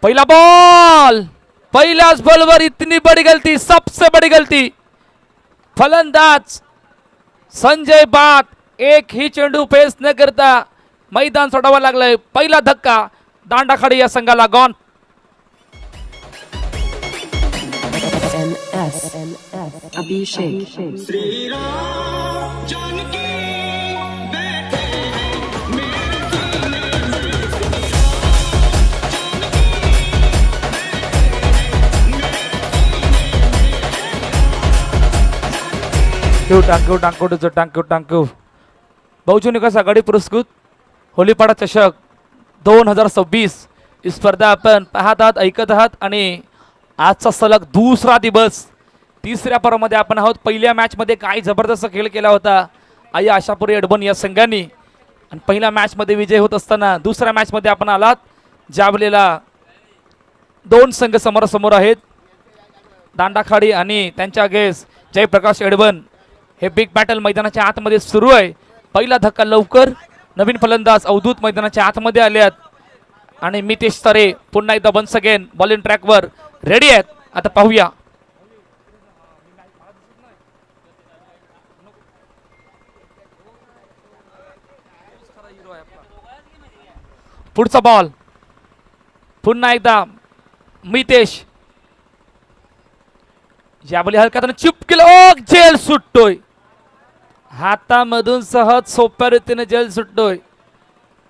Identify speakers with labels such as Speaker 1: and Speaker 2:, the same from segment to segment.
Speaker 1: पहिला बॉल, पहिल्याच बॉलवर इतनी बड़ी गलती, सबसे बड़ी गलती। फलंदाज संजय बात एक ही चेंडू पेस न करता मैदान सोडावा लागलाय। पहिला धक्का दांडाखाडी या संघाला गॉन।
Speaker 2: अभिषेक
Speaker 1: टांकू बहुजन विकास आघाडी पुरस्कृत होलीपाडा चषक 2026 ही स्पर्धा आपण पाहत आहात, ऐकत आहात आणि आजचा सलग दुसरा दिवस तिसऱ्या पर्वामध्ये आपण आहोत। पहिल्या मॅच मध्ये काय जबरदस्त खेळ केला होता आई आशापुरी एडबन या संघांनी आणि पहिल्या मॅच मध्ये विजय होत असताना दुसऱ्या मॅच मध्ये आपण आलात ज्यावेळेला दोन संघ समोरासमोर आहेत, दांडाखाडी आणि त्यांच्या अगेन्स्ट जयप्रकाश एडबन। हे बिग बॅटल मैदानाच्या आतमध्ये सुरू आहे। पहिला धक्का लवकर, नवीन फलंदाज अवधूत मैदानाच्या आतमध्ये आलेत आणि मितेश तरे पुन्हा एकदा वन्स अगेन बॉलिंग ट्रॅकवर रेडी आहेत। आता पाहूया पुढचा बॉल, पुन्हा एकदा मितेश यावेळी हलका चिप केलं, जेल सुटतोय हातामधून, सहज सोप्या रीतीने जेल सुटतोय।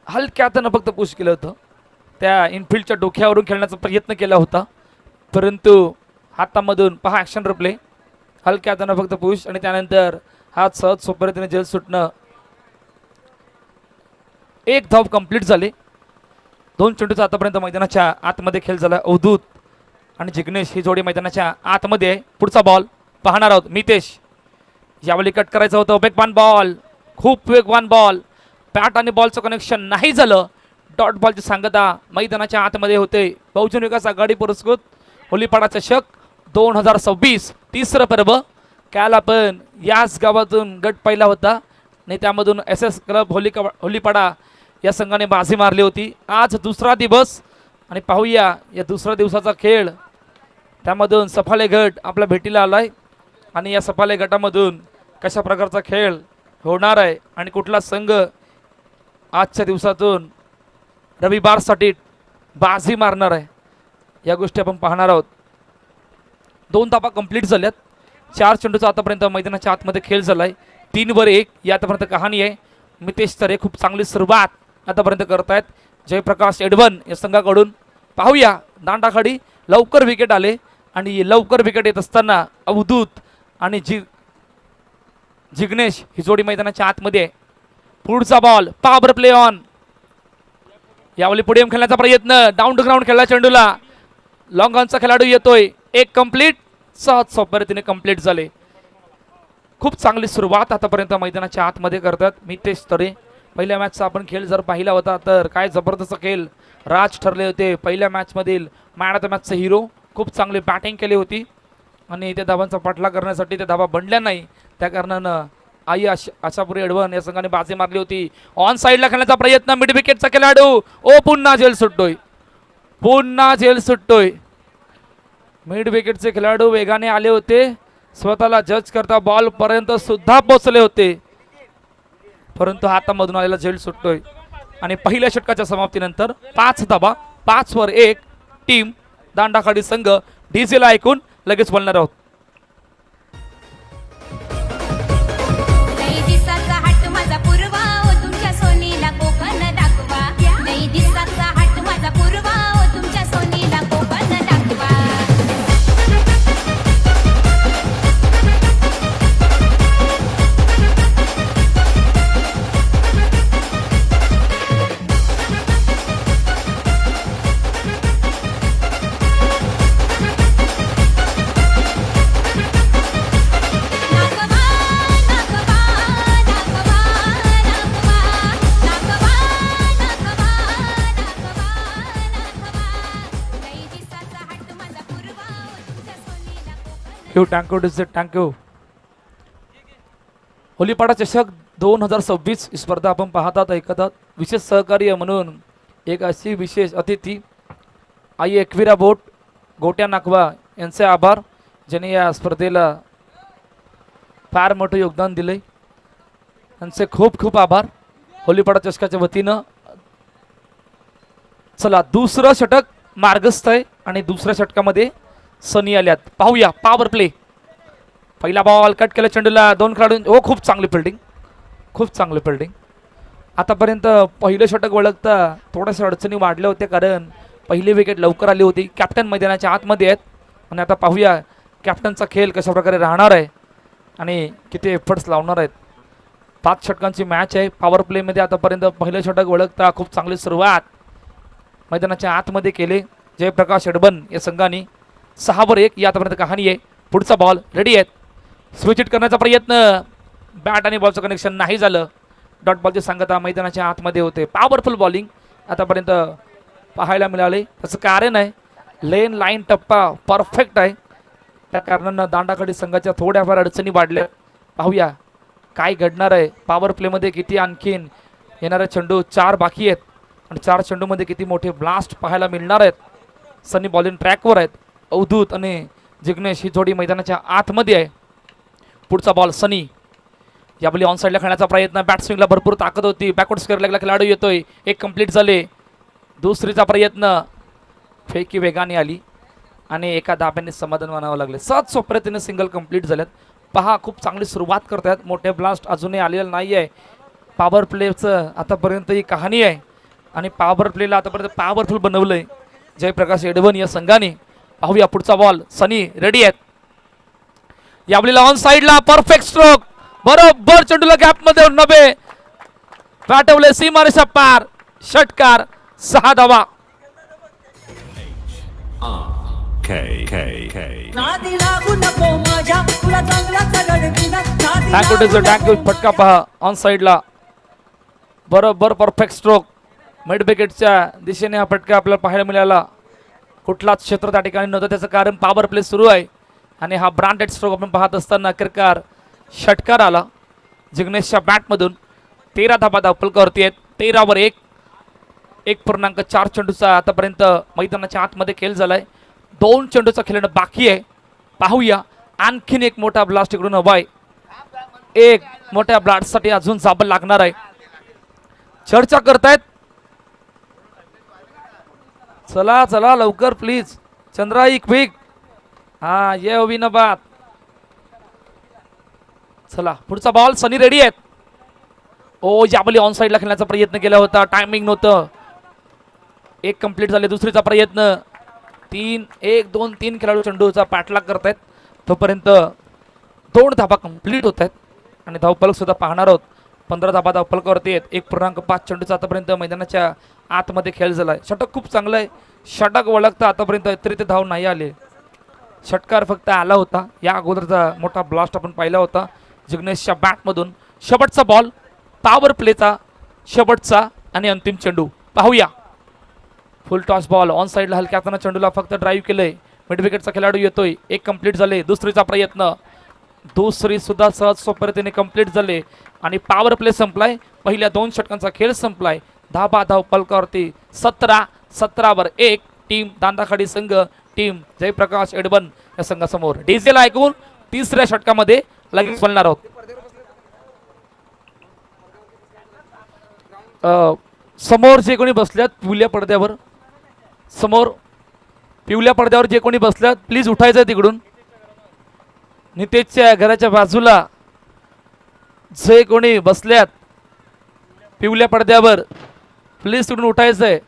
Speaker 1: हलक्या हातानं फक्त पुश केलं होतं, त्या इनफिल्डच्या डोक्यावरून खेळण्याचा प्रयत्न केला होता परंतु हातामधून पहा ॲक्शन रिप्ले, हलक्या हातानं फक्त पुश आणि त्यानंतर हात सहज सोप्या रीतीने जेल सुटणं। एक धाव कंप्लीट झाले। दोन चेंडूचा आतापर्यंत मैदानाच्या आतमध्ये खेळ झाला। अवधूत आणि जिग्नेश ही जोडी मैदानाच्या आतमध्ये आहे। पुढचा बॉल पाहणार आहोत मितेश, यावेळी कट करायचं होतं, वेगवान बॉल, खूप वेगवान बॉल, बॅट आणि बॉलचं कनेक्शन नाही झालं। डॉट बॉलची सांगता मैदानाच्या आतमध्ये होते। बहुजन विकास आघाडी पुरस्कृत होलीपाडा चषक 2026 तिसरं पर्व। काल आपण याच गावातून गट पहिला होता आणि त्यामधून SS क्लब होलीपाडा या संघाने बाजी मारली होती। आज दुसरा दिवस आणि पाहूया या दुसऱ्या दिवसाचा खेळ, त्यामधून सफाले गट आपल्या भेटीला आलाय आणि या सफाले गटामधून कशा प्रकारचा खेळ होणार आहे आणि कुठला संघ आजच्या दिवसातून रविवारसाठी बाजी मारणार आहे या गोष्टी आपण पाहणार आहोत। दोन धावा कंप्लीट झाल्यात। चार चेंडूचा आतापर्यंत मैदानाच्या आतमध्ये खेळ झालाय। 3-1 या आतापर्यंत कहाणी आहे। मितेश तरे खूप चांगली सुरुवात आतापर्यंत करतायत जयप्रकाश एडवन या संघाकडून। पाहूया दांडाखाडी लवकर विकेट आले आणि लवकर विकेट येत असताना अवधूत आणि जिग्नेश ही जोडी मैदानाच्या आतमध्ये आहे। पुढचा बॉल, पॉवर प्ले ऑन, यावेळी पुढे खेळण्याचा प्रयत्न, डाऊन टू ग्राउंड खेळला चेंडूला, लॉंग ऑनचा खेळाडू येतोय, एक कंप्लीट, सहज सोप्या रीतीने कंप्लीट झाले। खूप चांगली सुरुवात आतापर्यंत मैदानाच्या आतमध्ये करतात मितेश तरे। पहिल्या मॅचचा आपण खेळ जर पाहिला होता तर काय जबरदस्त खेळ राज ठरले होते। पहिल्या मॅच मधील मॅन ऑफ द मॅचचा हिरो, खूप चांगली बॅटिंग केली होती आणि त्या धावांचा पाठलाग करण्यासाठी त्या धावा बनल्या नाही, त्या कारणानं आई आशापुरी एडवन या संघाने बाजी मारली होती। ऑन साईडला खेळण्याचा प्रयत्न, मिड विकेटचा खेळाडू, ओ पुन्हा जेल सुटतोय, पुन्हा जेल सुटतोय। मिड विकेटचे खेळाडू वेगाने आले होते, स्वतःला जज करता बॉल पर्यंत सुद्धा पोहोचले होते परंतु हातामधून आलेला जेल सुटतोय आणि पहिल्या षटकाच्या समाप्तीनंतर 5 धावा, 5-1 टीम दांडाखाडी संघ। डीजेला ऐकून लगेच बोलणार आहोत। थँक्यू। होलीपाडा चषक 2026 स्पर्धा आपण पाहतात, ऐकतात। विशेष सहकार्य म्हणून एक अशी विशेष अतिथी आई एकविरा बोट गोट्या नाकवा यांचे आभार, ज्यांनी या स्पर्धेला फार मोठं योगदान दिले. त्यांचे खूप खूप आभार होलीपाडा चषकाच्या वतीनं. चला दुसरं षटक मार्गस्थ आहे आणि दुसऱ्या षटकामध्ये सनी आल्यात. पाहूया पॉवर प्ले. पहिला बॉल कट केला चेंडूला, 2 खेळाडू. हो खूप चांगली फिल्डिंग, खूप चांगली फिल्डिंग. आतापर्यंत पहिलं षटक ओळखता थोड्याशा अडचणी वाढल्या होत्या, कारण पहिली विकेट लवकर आली होती. कॅप्टन मैदानाच्या आतमध्ये आहेत आणि आता पाहूया कॅप्टनचा खेळ कशा प्रकारे राहणार आहे आणि किती एफर्ट्स लावणार आहेत. 5 षटकांची मॅच आहे. पॉवर प्लेमध्ये आतापर्यंत पहिलं षटक ओळखता खूप चांगली सुरुवात मैदानाच्या आतमध्ये केले जयप्रकाश एडबन या संघाने. 6-1 ही आतापर्यंत कहाणी आहे. पुढचा बॉल रेडी आहेत. स्विच हिट करण्याचा प्रयत्न, बॅट आणि बॉलचं कनेक्शन नाही झालं. डॉट बॉलची सांगता मैदानाच्या आतमध्ये होते. पॉवरफुल बॉलिंग आतापर्यंत पाहायला मिळाले. त्याचं कारण आहे लेन लाईन टप्पा परफेक्ट आहे. त्या कारणानं दांडाकडे संघाच्या थोड्याफार अडचणी वाढल्या. पाहूया काय घडणार आहे पॉवर प्लेमध्ये. किती आणखीन येणारे चेंडू 4 बाकी आहेत आणि 4 चेंडूमध्ये किती मोठे ब्लास्ट पाहायला मिळणार आहेत. सनी बॉलिंग ट्रॅकवर आहेत. अवधूत आणि जिग्नेश ही जोडी मैदानाच्या आतमध्ये आहे. पुढचा बॉल सनी. यावेळी ऑन साईडला खेळण्याचा प्रयत्न, बॅट स्विंगला भरपूर ताकद होती. बॅकवर्ड स्क्वेअर लेगला खेळाडू येतोय. एक कंप्लीट झाले. दुसरीचा प्रयत्न फेकी वेगाने आली आणि एका दाब्याने समाधान मानावं लागले. 7 सोपऱ्यातीने सिंगल कंप्लीट झाल्यात. पहा खूप चांगली सुरुवात करतात. मोठे ब्लास्ट अजूनही आलेलं नाही आहे. पॉवर प्लेचं आतापर्यंत ही कहाणी आहे आणि पॉवर प्लेला आतापर्यंत पॉवरफुल बनवलंय जयप्रकाश एडवन या संघाने. पाहूया पुढचा बॉल. सनी रेडी आहेत. यावेळेला ऑन साईडला परफेक्ट स्ट्रोक, बरोबर चेंडूला गॅप मध्ये नभे पाठवले सीमारेषा पार. षटकार 6 धावा. थँक्यू. फटका पहा ऑन साईडला, बरोबर परफेक्ट स्ट्रोक. मिड विकेटच्या दिशेने हा फटका आपल्याला पाहायला मिळाला. कुठलाच क्षेत्र त्या ठिकाणी नव्हतं. त्याचं कारण पॉवर प्ले सुरू आहे आणि हा ब्रांडेड स्ट्रोक आपण पाहत असताना किरकार षटकार आला जिग्नेशच्या बॅटमधून. 13 धाबा धावपलकावरती आहेत. 13-1. 1.4 चेंडूचा आतापर्यंत मैदानाच्या आतमध्ये खेळ झालाय. 2 चेंडूचा खेळणं बाकी आहे. पाहूया आणखीन एक मोठा ब्लास्ट इकडून हवा आहे. एक मोठ्या ब्लास्टसाठी अजून जाबल लागणार आहे. चर्चा करतायत. चला चला लवकर प्लीज. चंद्राई क्विक. हा ये अविनबाद. चला पुढचा बॉल. सनी रेडी आहेत. ओ याबली ऑन साईडला खेळण्याचा प्रयत्न केला होता, टायमिंग नव्हतं. 1 कंप्लीट झाले. दुसरीचा प्रयत्न. 3 खेळाडू चेंडूचा पाठलाग करतायत. तोपर्यंत 2 धाबा कंप्लीट होत आहेत आणि धावपलक सुद्धा पाहणार आहोत. 15 धाबा धावपलकावरती आहेत. 1.5 चेंडूचा आतापर्यंत मैदानाच्या आतमध्ये खेळ झालाय. षटक खूप चांगलं आहे. षटक ओळखता आतापर्यंत इतरित धाव नाही आले. षटकार फक्त आला होता. या अगोदरचा मोठा ब्लास्ट आपण पाहिला होता जिग्नेशच्या बॅटमधून. शेवटचा बॉल पॉवर प्लेचा शेवटचा आणि अंतिम चेंडू. पाहूया फुल टॉस बॉल. ऑन साईडला हलक्या हाताने चेंडूला फक्त ड्राईव्ह केलंय. मिड विकेटचा खेळाडू येतोय. 1 कंप्लीट झाले. दुसरीचा प्रयत्न. दुसरी सुद्धा सहज सोपरीने कंप्लीट झाले आणि पॉवर प्ले संपलाय. पहिल्या 2 षटकांचा खेळ संपलाय. धाबा धाव पलकावरती 17-1. टीम दांडाखाडी संघ, टीम जयप्रकाश एडबन या संघासमोर. डीजेल ऐकून 3ऱ्या षटकामध्ये लगेच बोलणार आहोत. समोर जे कोणी बसल्यात पिवल्या पडद्यावर, समोर पिवल्या पडद्यावर जे कोणी बसल्यात प्लीज उठायचं तिकडून. नितेशच्या घराच्या बाजूला जे कोणी बसल्यात पिवल्या पडद्यावर प्लीज तिकडून उठायचंय.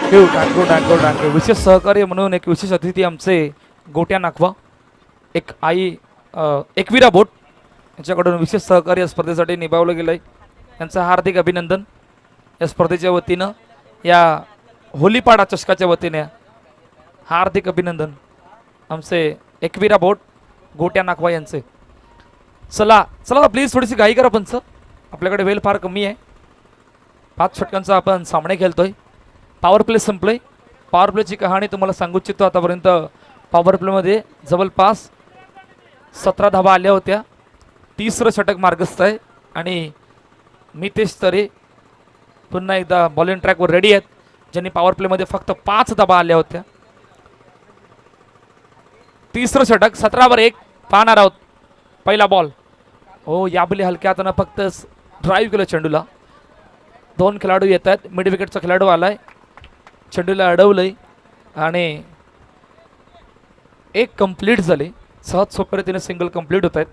Speaker 1: थँक्यू. विशेष सहकार्य म्हणून एक विशेष अतिथी आमचे गोट्या नाकवा, एक आई एकविरा बोट यांच्याकडून विशेष सहकार्य या स्पर्धेसाठी निभावलं गेलं आहे. त्यांचं हार्दिक अभिनंदन या स्पर्धेच्या वतीनं, या होलीपाडा चषकाच्या वतीने हार्दिक अभिनंदन आमचे एकविरा बोट गोट्या नाखवा यांचे. चला चला प्लीज थोडीशी घाई करा पंच, आपल्याकडे वेळ फार कमी आहे. 5 षटकांचा आपण सामने खेळतोय. पॉवर प्ले संपलोय. पॉवर प्लेची कहाणी तुम्हाला सांगू इच्छितो. आतापर्यंत पॉवर प्लेमध्ये जवळपास 17 धावा आल्या होत्या. 30रं षटक मार्गस्थ आहे आणि मितेश तरे पुन्हा एकदा बॉलिंग ट्रॅकवर रेडी आहेत, ज्यांनी पॉवर प्लेमध्ये फक्त 5 धावा आल्या होत्या. 30रं षटक 17 वर 1 पाहणार आहोत. पहिला बॉल. हो याबली हलक्या हातानं फक्त ड्राईव्ह केलं चेंडूला. 2 खेळाडू येत आहेत. मिड विकेटचा खेळाडू आलाय, चेंडूला अडवलंय आणि 1 कंप्लीट झाले. सहज सोप्या रीतीने सिंगल कंप्लीट होत आहेत.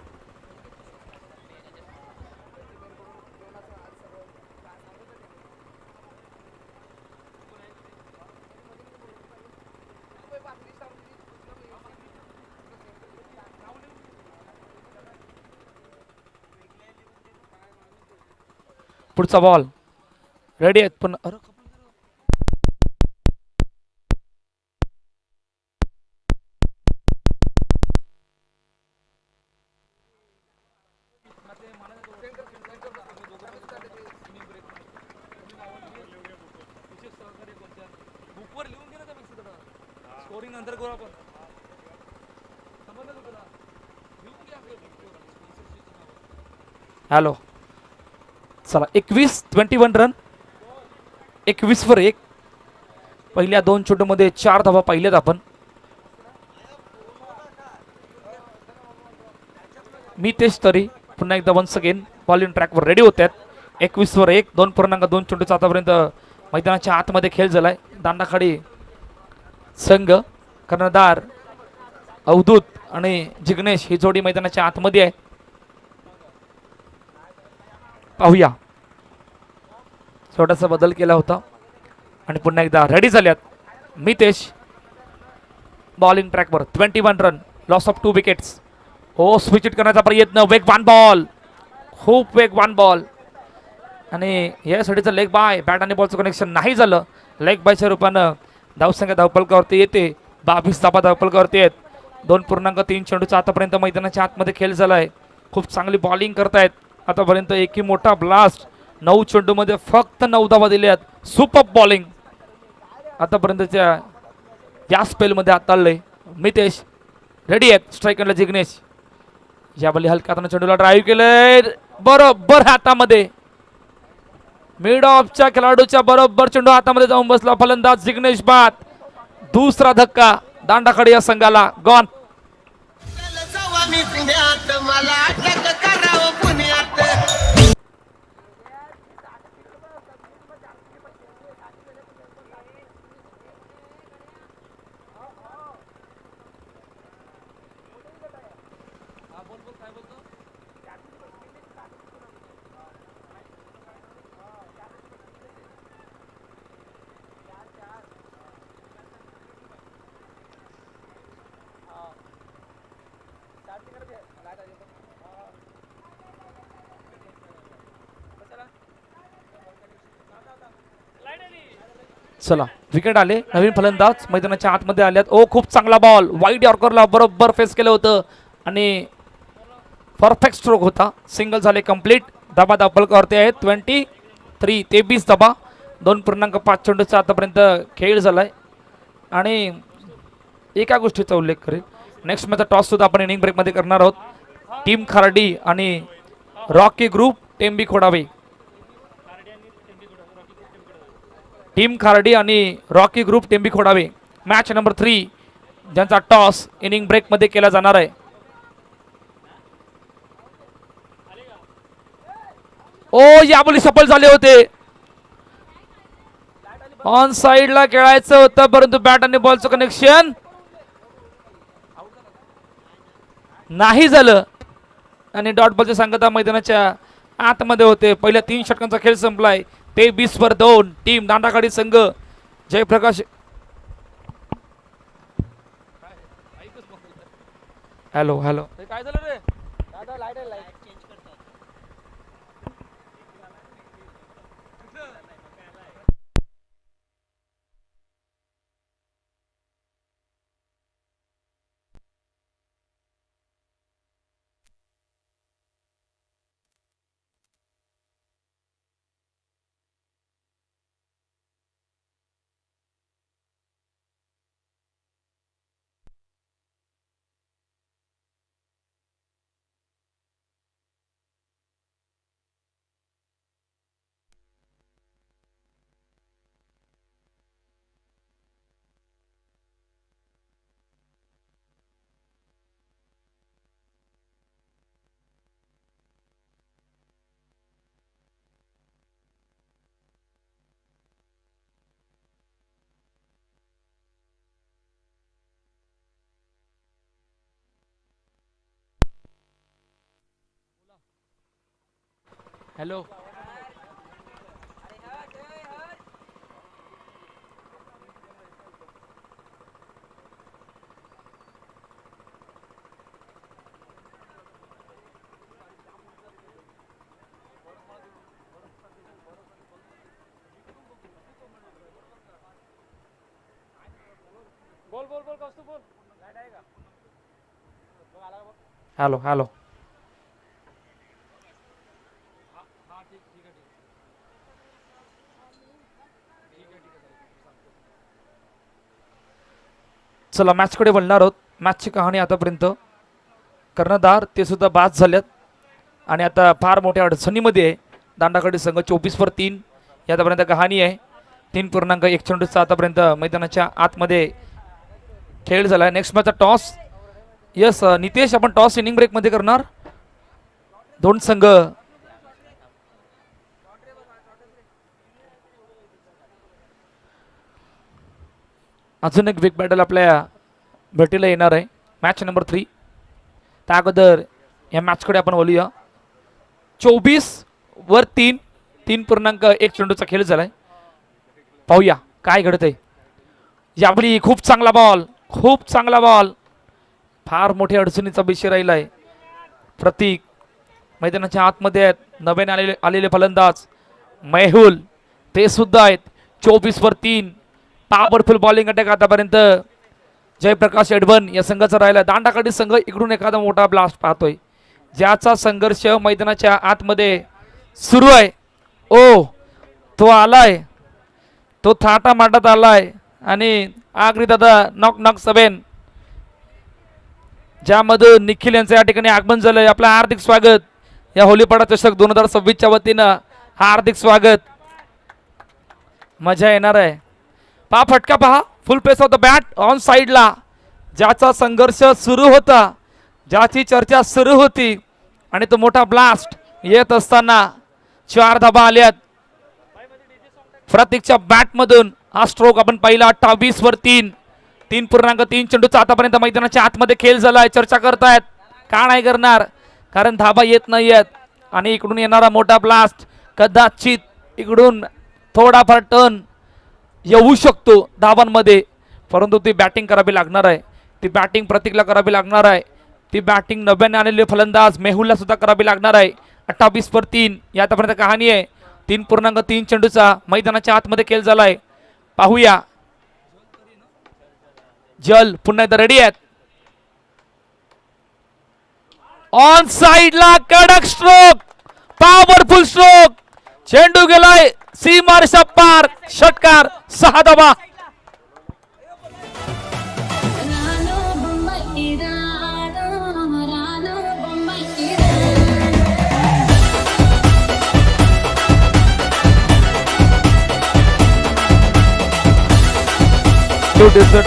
Speaker 1: पुढचा बॉल रेडी आहेत पण हॅलो. चला 21 रन. 21 वर 1. पहिल्या 2 चेंडूमध्ये 4 धावा पाहिल्यात आपण. मितेश तरी पुन्हा एकदा वन्स अगेन बॉलिंग ट्रॅकवर रेडी होत आहेत. 21 वर 1. 2.2 चेंडूचा आतापर्यंत मैदानाच्या आतमध्ये खेळ झालाय. दांडाखाडी संघ कर्णधार अवधूत आणि जिग्नेश ही जोडी मैदानाच्या आतमध्ये आहे. पाहूया. छोटासा बदल केला होता आणि पुन्हा एकदा रेडी झाल्यात. मितेश बॉलिंग ट्रॅकवर 21 रन. Loss of 2 wickets. हो स्विच इट करण्याचा प्रयत्न. वेगवान बॉल, खूप वेगवान बॉल आणि यासाठीचं लेग बाय. बॅट आणि बॉलचं कनेक्शन नाही झालं. लेग बायच्या रूपानं धावसंख्या धावपलकावरती येते. 22 धावा धावपलकावरती आहेत. 2.3 चेंडूचा आतापर्यंत मैदानाच्या आतमध्ये खेळ झाला आहे. खूप चांगली बॉलिंग करतायत आतापर्यंत. एकही मोठा ब्लास्ट. 9 चेंडूमध्ये फक्त 9 धावा दिल्यात. सुपर बॉलिंग आतापर्यंतच्या या स्पेलमध्ये हाताळलंय. मितेश रेडी आहेत. स्ट्रायकरला जिग्नेश. यावेळी हलक्या हाताने चेंडूला ड्राईव्ह केलंय बरोबर हातामध्ये. मिड ऑफच्या खेळाडूच्या बरोबर चेंडू हातामध्ये जाऊन बसला. फलंदाज जिग्नेश बाद. दुसरा धक्का दांडाखाडी या संघाला. गॉन. चला विकेट आले. नवीन फलंदाज मैदानाच्या आतमध्ये आल्यात. ओ खूप चांगला बॉल. वाईड यॉर्करला बरोबर फेस केलं होतं आणि परफेक्ट स्ट्रोक होता. सिंगल झाले कंप्लीट. धाबा धावपलकावरती आहेत 23. 23 धाबा. 2.5 चेंडूचा आतापर्यंत खेळ झालाय आणि एका गोष्टीचा उल्लेख करेल. नेक्स्ट मॅचचा टॉस सुद्धा आपण इनिंग ब्रेकमध्ये करणार आहोत. टीम खार्डी आणि Rocky group Tembi Khodave. Team Khardi आणि Rocky group Tembi Khodave. Match number 3 ज्यांचा टॉस इनिंग ब्रेकमध्ये केला जाणार आहे. ओ याबोली सफल झाले होते. ऑन साइडला खेळायचं होतं परंतु बॅट आणि बॉलचं कनेक्शन नाही झालं आणि डॉट बॉलची सांगता मैदानाच्या आतमध्ये होते. पहिल्या 3 षटकांचा खेळ संपलाय. 23 वर 2. टीम दांडाखाडी संघ जयप्रकाश. हॅलो हॅलो काय झालं रे. हॅलो हॅलो हॅलो चला मॅचकडे बोलणार आहोत. मॅचची कहाणी आतापर्यंत कर्णधार ते सुद्धा बाद झाल्यात आणि आता फार मोठ्या अडचणीमध्ये आहे. दांडाकडे संघ 24/3 ही आतापर्यंत कहाणी आहे. 3.1 चेंडूचा आतापर्यंत मैदानाच्या आतमध्ये खेळ झाला. नेक्स्ट मॅचचा टॉस. यस नितेश, आपण टॉस इनिंग ब्रेक मध्ये करणार. दोन संघ अजून एक बिग बॅटल आपल्या भेटीला येणार आहे. Match number 3. त्या अगोदर या मॅचकडे आपण बोलूया. 24/3 3.1 चेंडूचा खेळ झालाय. पाहूया काय घडतंय. यावेळी खूप चांगला बॉल, खूप चांगला बॉल. फार मोठ्या अडचणीचा विषय राहिलाय. प्रतीक मैदानाच्या आतमध्ये आहेत. नव्याने आलेले फलंदाज मेहुल ते सुद्धा आहेत. 24/3 पॉवरफुल बॉलिंग अटॅक आतापर्यंत जयप्रकाश एडवन या संघाचा राहिला. दांडाकडे संघ इकडून एखादा मोठा ब्लास्ट पाहतोय, ज्याचा संघर्ष मैदानाच्या आतमध्ये सुरू आहे. ओ तो आलाय, तो थाटा माटात आलाय आणि आगरी दादा नॉक नॉक 7 ज्यामधून निखिल यांचं या ठिकाणी आगमन झालंय. आपलं हार्दिक स्वागत या होलीपाडा चषक 2026च्या वतीनं. हार्दिक स्वागत. मजा येणार आहे. पहा फटका, पहा full pace of the bat on साइडला. ज्याचा संघर्ष सुरू होता, ज्याची चर्चा सुरू होती आणि तो मोठा ब्लास्ट येत असताना 4 धाबा आल्यात. प्रतीकच्या बॅटमधून हा स्ट्रोक आपण पाहिला. 28/3 3.3 चेंडूचा आतापर्यंत मैदानाच्या आतमध्ये खेळ झालाय. चर्चा करतायत का नाही करणार, कारण धाबा येत नाहीयेत आणि इकडून येणारा मोठा ब्लास्ट कदाचित इकडून थोडाफार टर्न येऊ शकतो धाबांमध्ये, परंतु ती बॅटिंग करावी लागणार आहे. ती बॅटिंग प्रतीकला करावी लागणार आहे. ती बॅटिंग नव्याने आलेले फलंदाज मेहुलला सुद्धा करावी लागणार आहे. 28/3 या आतापर्यंत कहाणी आहे. 3.3 चेंडूचा मैदानाच्या आतमध्ये खेळ झालाय. पाहूया. जल पुन्हा एकदा रेडी आहेत. ऑन साइडला कडक स्ट्रोक, पॉवरफुल स्ट्रोक. चेंडू गेलाय सीमारेषा पार. षटकार 6 धाबा.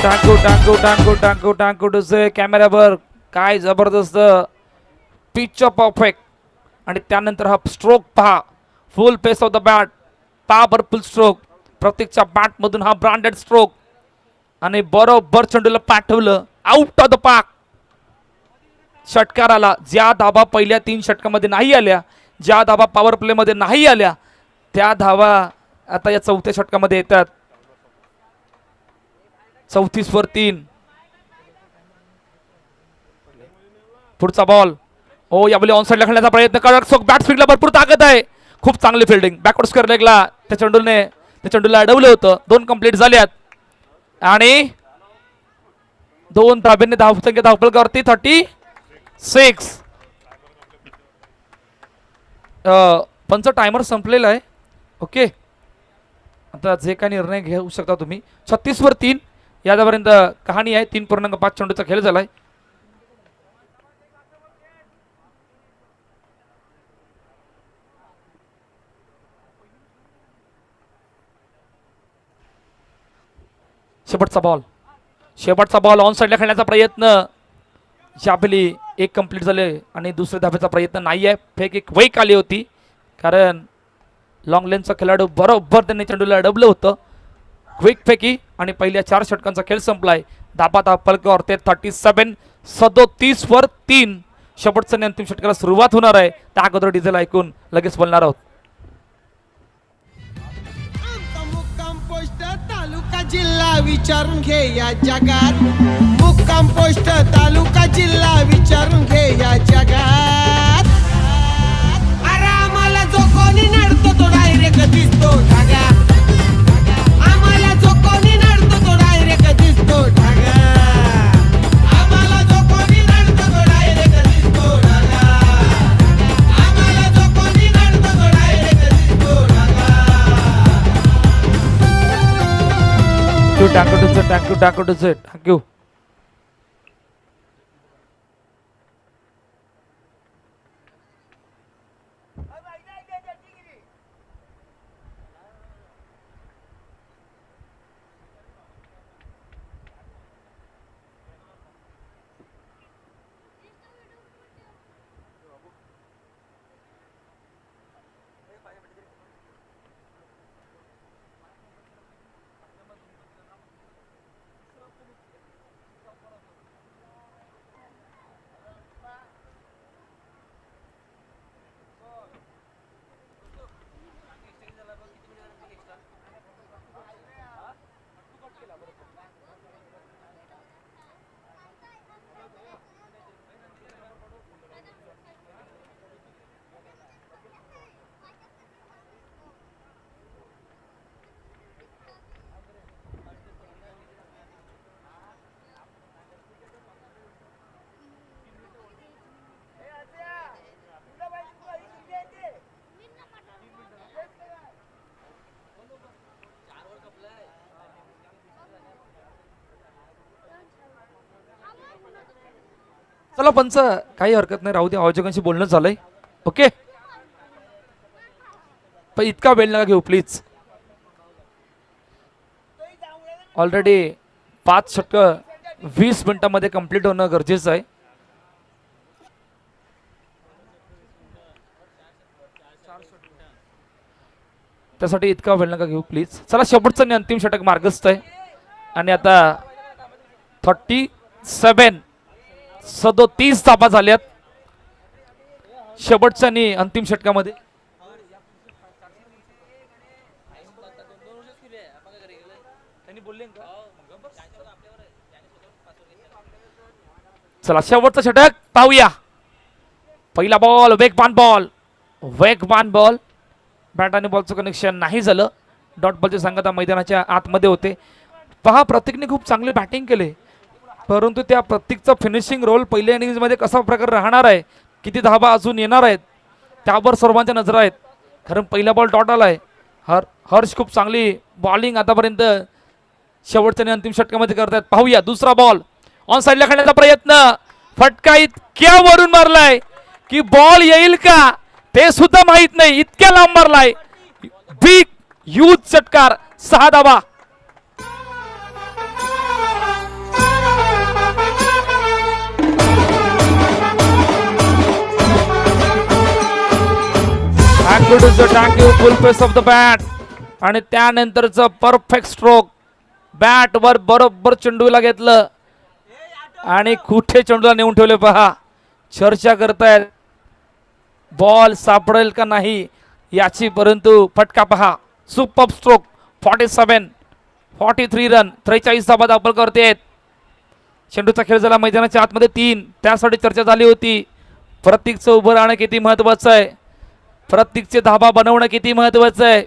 Speaker 1: टांकू टांकू टांकू टांकू टांकू टुसे कॅमेऱ्यावर. काय जबरदस्त पिच परफेक्ट आणि त्यानंतर हा स्ट्रोक पहा. Full pace of the bat, powerful stroke. प्रत्येकच्या बॅटमधून हा ब्रँडेड स्ट्रोक आणि बरोबर चेंडूला पाठवलं आउट ऑफ द पार्क. षटकाराला ज्या धाबा पहिल्या 3 षटकामध्ये नाही आल्या, ज्या धाबा पॉवर प्ले मध्ये नाही आल्या, त्या धाबा आता या 4थ्या षटकामध्ये येतात. 34/3 पुढचा बॉल. ओ यावेळी ऑन साइडला खेळण्याचा प्रयत्न. कडक स्ट्रोक, बॅट स्पीडला भरपूर ताकद आहे. खूप चांगली फिल्डिंग. बॅकवर्ड स्क्वेअर लेगला त्या चेंडूला अडवलं होतं. 2 कंप्लीट झाल्यात आणि 2 धाब्यांनी धावसंख्या धावफलकावरती 36. पंच टायमर संपलेला आहे. ओके, आता जे काही निर्णय घेऊ शकता तुम्ही. 36/3 यापर्यंत कहाणी आहे. 3.5 चेंडूचा खेळ झालाय. शेवटचा बॉल ऑन साइडला खेळण्याचा प्रयत्न. यावेळी 1 कंप्लीट झाले आणि दुसऱ्या धाब्याचा प्रयत्न नाही आहे. फेक एक वेक आली होती, कारण लॉंग लेनचा खेळाडू बरोबर त्यांनी चेंडूला अडवलं होतं. क्विक फेकी आणि पहिल्या 4 षटकांचा खेळ संपलाय. धाबा फलकावर ते 37. 37/3 शेवटचं आणि अंतिम षटकाला सुरुवात होणार आहे. त्या अगोदर डिझेल ऐकून लगेच बोलणार आहोत.
Speaker 2: मुक्काम पोस्ट तालुका जिल्हा विचारून घे या जगात. मुक्काम पोस्ट तालुका जिल्हा विचारून घे या जगात. अरे आम्हाला जो कोणी नडतो तो डायरेक्ट दिसतो ढागा. आम्हाला जो कोणी नडतो तो डायरेक्ट दिसतो ढागा. आम्हाला जो कोणी नडतो तो डायरेक्ट दिसतो ढागा. आम्हाला जो कोणी नडतो तो डायरेक्ट दिसतो ढागा.
Speaker 1: थँक्यू. चला पंच, काही हरकत नाही, राहू दे. आयोजकांशी बोलणं झालंय. ओके, पण इतका वेळ नका घेऊ प्लीज. ऑलरेडी 5 षटक 20 मिनिटांमध्ये कंप्लीट होणं गरजेचं आहे. त्यासाठी इतका वेळ नका घेऊ प्लीज. चला, शेवटचं आणि अंतिम षटक मार्गस्थ आहे. आणि आता 37 धावा झाल्यात शेवटच्या आणि अंतिम षटकामध्ये. चला, शेवटचं षटक पाहूया. पहिला बॉल, वेगवान बॉल. बॅट आणि बॉलचं कनेक्शन नाही झालं. डॉट बॉलची सांगता मैदानाच्या आतमध्ये होते. पहा, प्रतीकने खूप चांगली बॅटिंग केली, परंतु त्या प्रत्येकचा फिनिशिंग रोल पहिल्या इनिंग्समध्ये कसा प्रकार राहणार आहे, किती धावा अजून येणार आहेत, त्यावर सर्वांच्या नजर आहेत. कारण पहिला बॉल डॉट आलाय. हर्ष खूप चांगली बॉलिंग आतापर्यंत शेवटच्या आणि अंतिम षटकामध्ये करतायत. पाहूया दुसरा बॉल. ऑन साईडला खेळण्याचा प्रयत्न. फटका इतक्या वरून मारलाय की बॉल येईल का ते सुद्धा माहित नाही, इतक्या लांब मारलाय. बिग ह्यूज षटकार, 6 धावा. Thank you. Full pace of the bat. आणि त्यानंतरचं परफेक्ट स्ट्रोक. बॅट वर बरोबर चेंडूला घेतलं आणि कुठे चेंडूला नेऊन ठेवले पहा. चर्चा करतायत बॉल सापडेल का नाही याची, परंतु फटका पहा. Super stroke. 43 रन, 43 धावा दाखल करतेत. चेंडूचा खेळ झाला मैदानाच्या आतमध्ये 3. त्यासाठी चर्चा झाली होती. प्रत्येकचं उभं राहणं किती महत्वाचं आहे, प्रत्येकचे धाबा बनवणं किती महत्वाचं आहे,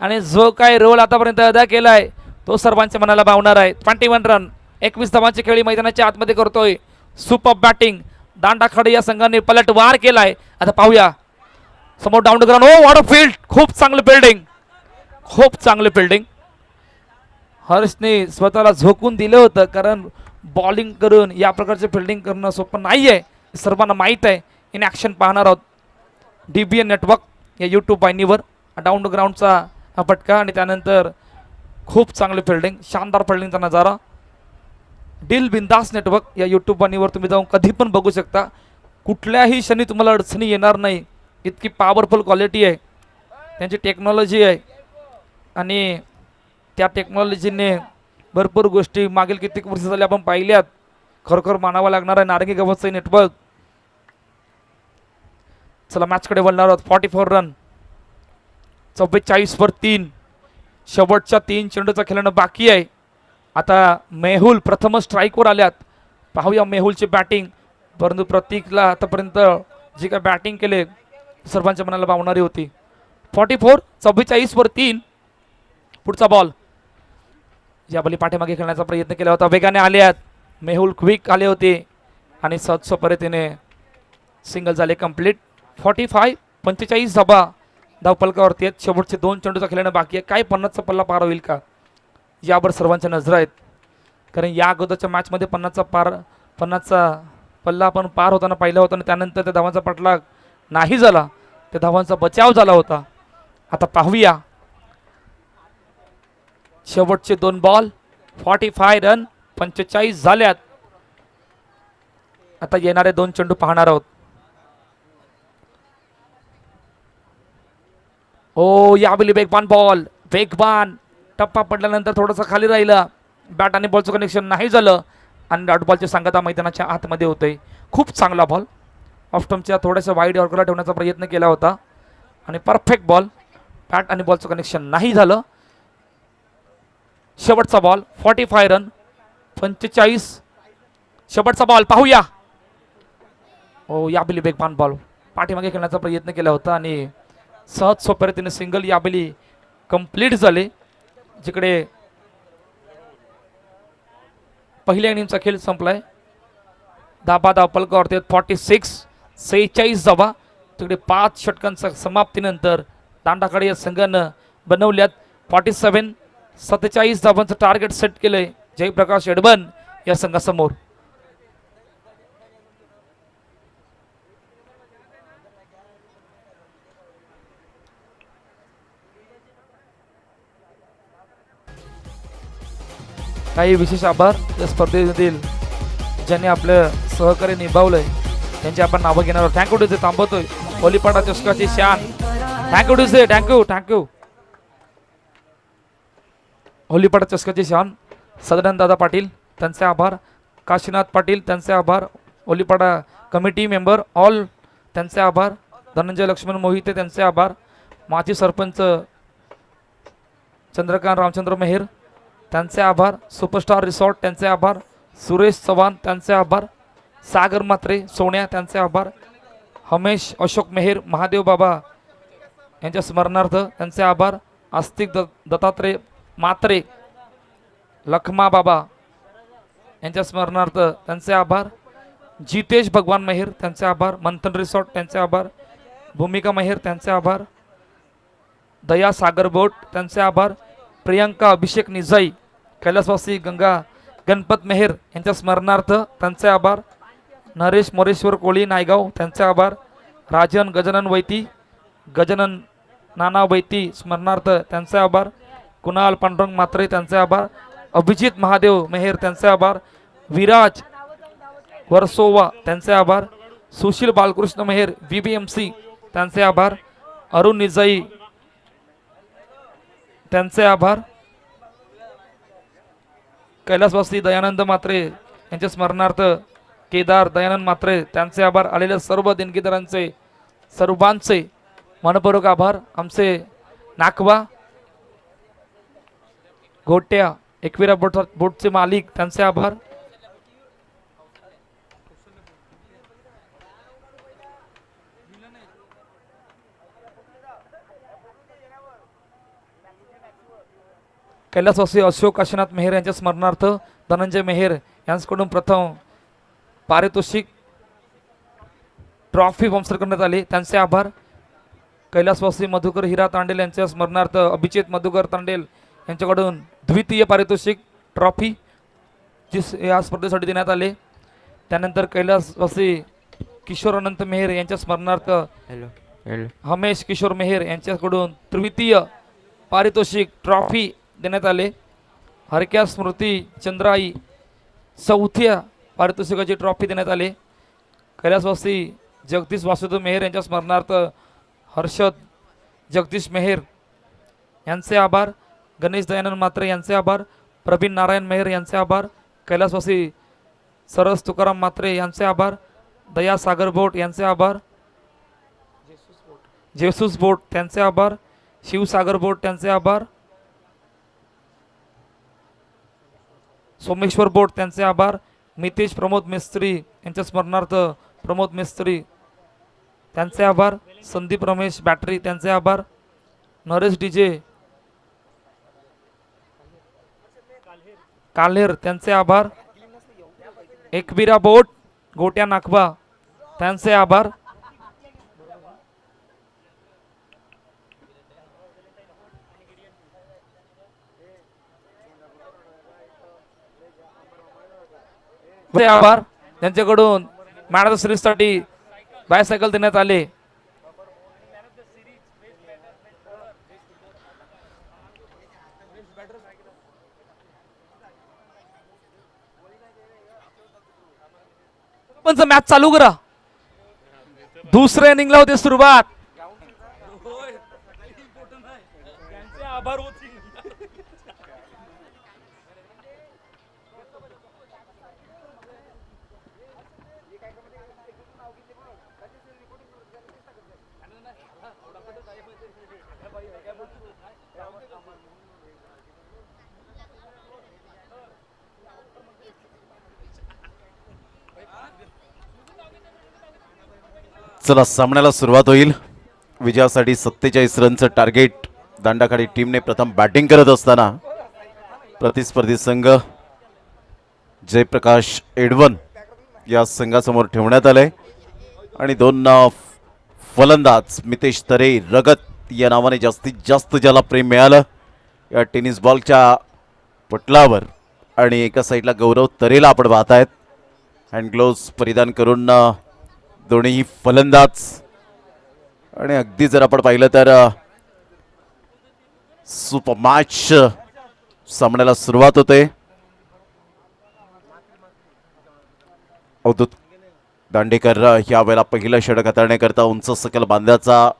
Speaker 1: आणि जो काय रोल आतापर्यंत अदा केलाय तो सर्वांच्या मनाला भावणार आहे. 21 रन, 21 धावांची खेळी मैदानाच्या आतमध्ये करतोय. Super batting. दांडाखडे या संघाने पलटवार केलाय. आता पाहूया समोर down ground. Oh what a field. खूप चांगलं फिल्डिंग. हर्षने स्वतःला झोकून दिलं होतं, कारण बॉलिंग करून या प्रकारचे फिल्डिंग करणं सोपं नाहीये, सर्वांना माहीत आहे. इन ॲक्शन पाहणार आहोत DBN नेटवर्क या यूट्यूब वाहिनीवर. डाऊन ग्राउंडचा हा फटका आणि त्यानंतर खूप चांगली फिल्डिंग, शानदार फिल्डिंगचा नजारा. डील बिंदास नेटवर्क या यूट्यूब वाहिनीवर तुम्ही जाऊन कधी पण बघू शकता. कुठल्याही क्षणी तुम्हाला अडचणी येणार नाही, इतकी पॉवरफुल क्वालिटी आहे, त्यांची टेक्नॉलॉजी आहे. आणि त्या टेक्नॉलॉजीने भरपूर गोष्टी मागील कित्येक वर्ष झाले आपण पाहिल्यात. खरोखर मानावा लागणार आहे नारंगी गव्हाचं नेटवर्क. चला मॅचकडे वळणार आहोत. 44 रन, 44 वर 3. शेवटच्या 3 चेंडूचा खेळणं बाकी आहे. आता मेहुल प्रथम स्ट्राईकवर आल्यात. पाहूया मेहुलची बॅटिंग. परंतु प्रतीकला आतापर्यंत जी काय बॅटिंग केले सर्वांच्या मनाला भावणारी होती. 44 वर 3. पुढचा बॉल. याबली पाठीमागे खेळण्याचा प्रयत्न केला होता. वेगाने आल्यात. मेहुल क्विक आले होते आणि सहज पद्धतीने सिंगल झाले कंप्लीट. 45 धाबा धावपलकावरती आहेत. शेवटचे 2 चेंडूचा खेळणं बाकी आहे. काय 50चा पल्ला पार होईल का यावर सर्वांच्या नजर आहेत. कारण या अगोदरच्या मॅचमध्ये 50चा पल्ला आपण पार होताना पाहिला होता आणि त्यानंतर त्या धावांचा पाठलाग नाही झाला. त्या धावांचा बचाव झाला होता. आता पाहूया शेवटचे 2 बॉल. 45 रन, 45 झाल्यात. आता येणारे 2 चेंडू पाहणार आहोत. ओ यावेळी वेगवान बॉल. वेगवान टप्पा पडल्यानंतर थोडंसं खाली राहिलं. बॅट आणि बॉलचं कनेक्शन नाही झालं आणि डॉट बॉलची सांगता मैदानाच्या आतमध्ये होते. खूप चांगला बॉल. ऑफस्टम्पच्या थोड्याशा वाईड ऑर्करला ठेवण्याचा प्रयत्न केला होता आणि परफेक्ट बॉल. बॅट आणि बॉलचं कनेक्शन नाही झालं. शेवटचा बॉल. 45 रन, 45. शेवटचा बॉल पाहूया. ओ याबली वेगवान बॉल. पाठीमागे खेळण्याचा प्रयत्न केला होता आणि सहज सोप्या रीतीने सिंगल याबली कंप्लीट झाले. जिकडे पहिल्या इनिंगचा खेळ संपलाय. धाबा धावपलकावरती 46 धाबा. तिकडे 5 षटकांच्या समाप्तीनंतर दांडाकडे या संघानं बनवल्यात 47 धाबांचं टार्गेट सेट केलंय जयप्रकाश एडबन या संघासमोर. काही विशेष आभार या स्पर्धेमधील ज्यांनी आपलं सहकार्य निभावलंय त्यांची आपण नावं घेणार आहोत. थँक्यू डुसे. थांबवतोय. होलीपाडा चषकाची शान. थँक्यू डुसे. थँक्यू. होलीपाडा चषकाची शान सदानंद दादा पाटील त्यांचे आभार. काशीनाथ पाटील त्यांचे आभार. होलीपाडा कमिटी मेंबर ऑल त्यांचे आभार. धनंजय लक्ष्मण मोहिते त्यांचे आभार. माजी सरपंच चंद्रकांत रामचंद्र मेहर त्यांचे आभार. सुपरस्टार रिसॉर्ट त्यांचे आभार. सुरेश चव्हाण त्यांचे आभार. सागर मात्रे सोन्या त्यांचे आभार. हमेश अशोक मेहर महादेव बाबा यांच्या स्मरणार्थ त्यांचे आभार. आस्तिक दत्तात्रय मात्रे लखमा बाबा यांच्या स्मरणार्थ त्यांचे आभार. जितेश भगवान मेहर त्यांचे आभार. मंथन रिसॉर्ट त्यांचे आभार. भूमिका मेहर त्यांचे आभार. दया सागर बोट त्यांचे आभार. प्रियंका अभिषेक निजाई कैलासवासी गणपत मेहर यांच्या स्मरणार्थ त्यांचे आभार. नरेश मोरेश्वर कोळी नायगाव त्यांचे आभार. राजन गजानन वैती गजानन नाना वैती स्मरणार्थ त्यांचे आभार. कुणाल पांडुरंग मात्रे त्यांचे आभार. अभिजित महादेव मेहर त्यांचे आभार. विराज वर्सोवा त्यांचे आभार. सुशील बालकृष्ण मेहर VBMC त्यांचे आभार. अरुण निजाई त्यांचे आभार. कैलासवासी दयानंद मात्रे यांच्या स्मरणार्थ केदार दयानंद मात्रे त्यांचे आभार. आलेल्या सर्व देणगीदारांचे सर्वांचे मनपूर्वक आभार. आमचे नाकवा गोट्या एकविरा बोटचे मालिक त्यांचे आभार. कैलासवासी अशोक काशीनाथ मेहर यांच्या स्मरणार्थ धनंजय मेहर यांच्याकडून प्रथम पारितोषिक ट्रॉफी स्पॉन्सर करण्यात आली त्यांचे आभार. कैलासवासी मधुकर हिरा तांडेल यांच्या स्मरणार्थ अभिजित मधुकर तांडेल यांच्याकडून द्वितीय पारितोषिक ट्रॉफी जी या स्पर्धेसाठी देण्यात आले. त्यानंतर कैलासवासी किशोर अनंत मेहर यांच्या स्मरणार्थ हमेश किशोर मेहर यांच्याकडून तृतीय पारितोषिक ट्रॉफी देण्यात आले. हरक्या स्मृती चंद्राई चौथ्या पारितोषिकाची ट्रॉफी देण्यात आले. कैलासवासी जगदीश वासुदेव मेहर यांच्या स्मरणार्थ हर्षद जगदीश मेहर यांचे आभार. गणेश दयानंद मात्रे यांचे आभार. प्रवीण नारायण मेहर यांचे आभार. कैलासवासी सरस तुकाराम मात्रे यांचे आभार. दया सागर बोट यांचे आभार. जेसूस बोट त्यांचे आभार, शिवसागर बोट त्यांचे आभार, सोमेश्वर बोट त्यांचे आभार, मितेश प्रमोद मिस्त्री यांच्या स्मरणार्थ प्रमोद मिस्त्री त्यांचे आभार, संदीप रमेश बॅटरी त्यांचे आभार, नरेश डीजे काल्हेर त्यांचे आभार, एकबिरा बोट गोट्या नाखबा त्यांचे आभार, आभार त्यांच्याकडून मॅन ऑफ द सिरीजसाठी बायसायकल देण्यात आले. पण मॅच चालू करा. दुसऱ्या इनिंगला होते सुरुवात.
Speaker 3: चला सामन्याला सुरुवात होईल. विजयासाठी 47 रनचं टार्गेट दांडाखाडी टीमने प्रथम बॅटिंग करत असताना प्रतिस्पर्धी संघ जयप्रकाश एडवन या संघासमोर ठेवण्यात आले आणि दोन फलंदाज मितेश तरे रगत या नावाने जास्तीत जास्त ज्याला प्रेम मिळालं या टेनिस बॉलच्या पटलावर आणि एका साईडला गौरव तरेला आपण पाहतायत हँड ग्लोव्स परिधान करून दोन्ही फलंदाज आणि अगदी जर आपण पाहिलं तर सुपर मॅच सामन्याला सुरुवात होते. अवधूत दांडेकर या वेळेला पहिलं षटक हाताळण्याकरता उंच सकल बांध्याचा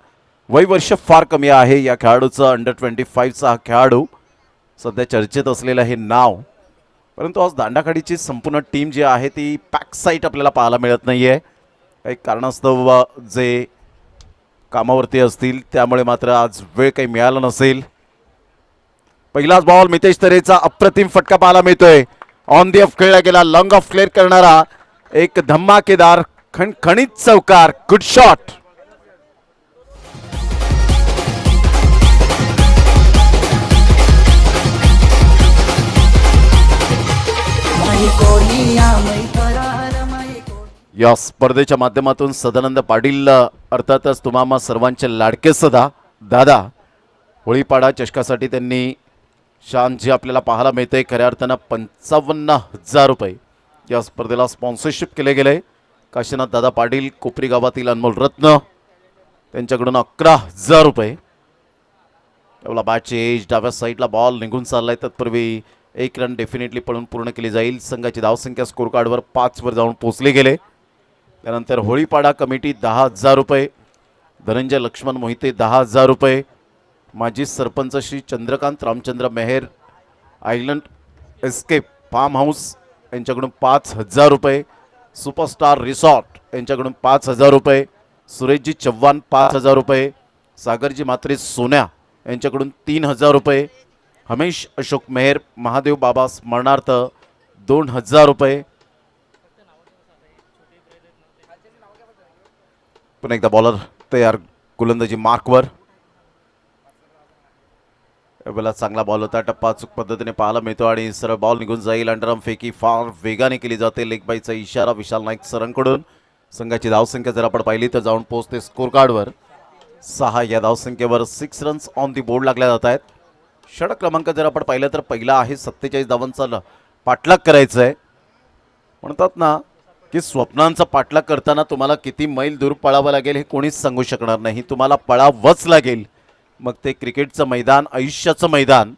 Speaker 3: वय वर्ष फार कमी आहे या खेळाडूचं. अंडर 25चा हा खेळाडू सध्या चर्चेत असलेलं हे नाव, परंतु आज दांडाखाडीची संपूर्ण टीम जी आहे ती पॅक साईट आपल्याला पाहायला मिळत नाहीये. काही कारणास्तव जे कामावरती असतील त्यामुळे मात्र आज वेळ काही मिळाला नसेल. पहिलाच बॉल मितेश तरेचा अप्रतिम फटका पाहायला मिळतोय. ऑन दी ऑफ खेळला गेला, लॉंग ऑफ क्लिअर करणारा एक धमाकेदार खणखणीत चौकार. Good shot. या स्पर्धेच्या माध्यमातून सदानंद पाटील अर्थातच तुम्हा सर्वांचे लाडके सदा दादा होळीपाडा चषकासाठी त्यांनी शान जे आपल्याला पाहायला मिळते खऱ्या अर्थानं 55,000 रुपये या स्पर्धेला स्पॉन्सरशिप केले गेले. काशीनाथ दादा पाटील कोपरी गावातील अनमोल रत्न त्यांच्याकडून 11,000 रुपये. त्याला बॅटची एज डाव्या साईडला बॉल निघून चाललाय. तत्पूर्वी एक रन डेफिनेटली पळून पूर्ण केली जाईल. संघाची धावसंख्या स्कोर कार्डवर 5 वर जाऊन पोहोचले गेले. त्यानंतर होळीपाडा कमिटी 10,000 रुपये, धनंजय लक्ष्मण मोहिते 10,000 रुपये, माजी sarpanch Shri Chandrakant Ramchandra Mehar island escape farmhouse यांच्याकडून 5,000 रुपये, सुपरस्टार रिसॉर्ट यांच्याकडून 5,000 रुपये, सुरेशजी चव्हाण 5,000 रुपये, सागरजी मात्रे सोन्या यांच्याकडून 3,000 रुपये, हमेश अशोक मेहर महादेव बाबा स्मरणार्थ 2,000 रुपये. पुन्हा एकदा बॉलर तयार गोलंदाजी मार्कवर. यावेळेला चांगला बॉल होता. टप्पा अचूक पद्धतीने पाहायला मिळतो आणि सरळ बॉल निघून जाईल. अंडरआर्म फेकी फार वेगाने केली जाते. लेग बायचा इशारा विशाल नाईक सरांकडून. संघाची धावसंख्या जर आपण पाहिली तर जाऊन पोहोचते स्कोर कार्डवर 6. या धावसंख्येवर 6 रन्स ऑन दी बोर्ड लागल्या जात आहेत. षटक क्रमांक जर आपण पाहिलं तर पहिला आहे 47 धावांचा पाठलाग करायचा आहे. म्हणतात ना की स्वप्नांचा पाठलाग करताना तुम्हाला किती मैल दूर पळावं लागेल हे कोणीच सांगू शकणार नाही. तुम्हाला पळावंच लागेल. मग ते क्रिकेटचं मैदान आयुष्याचं मैदान,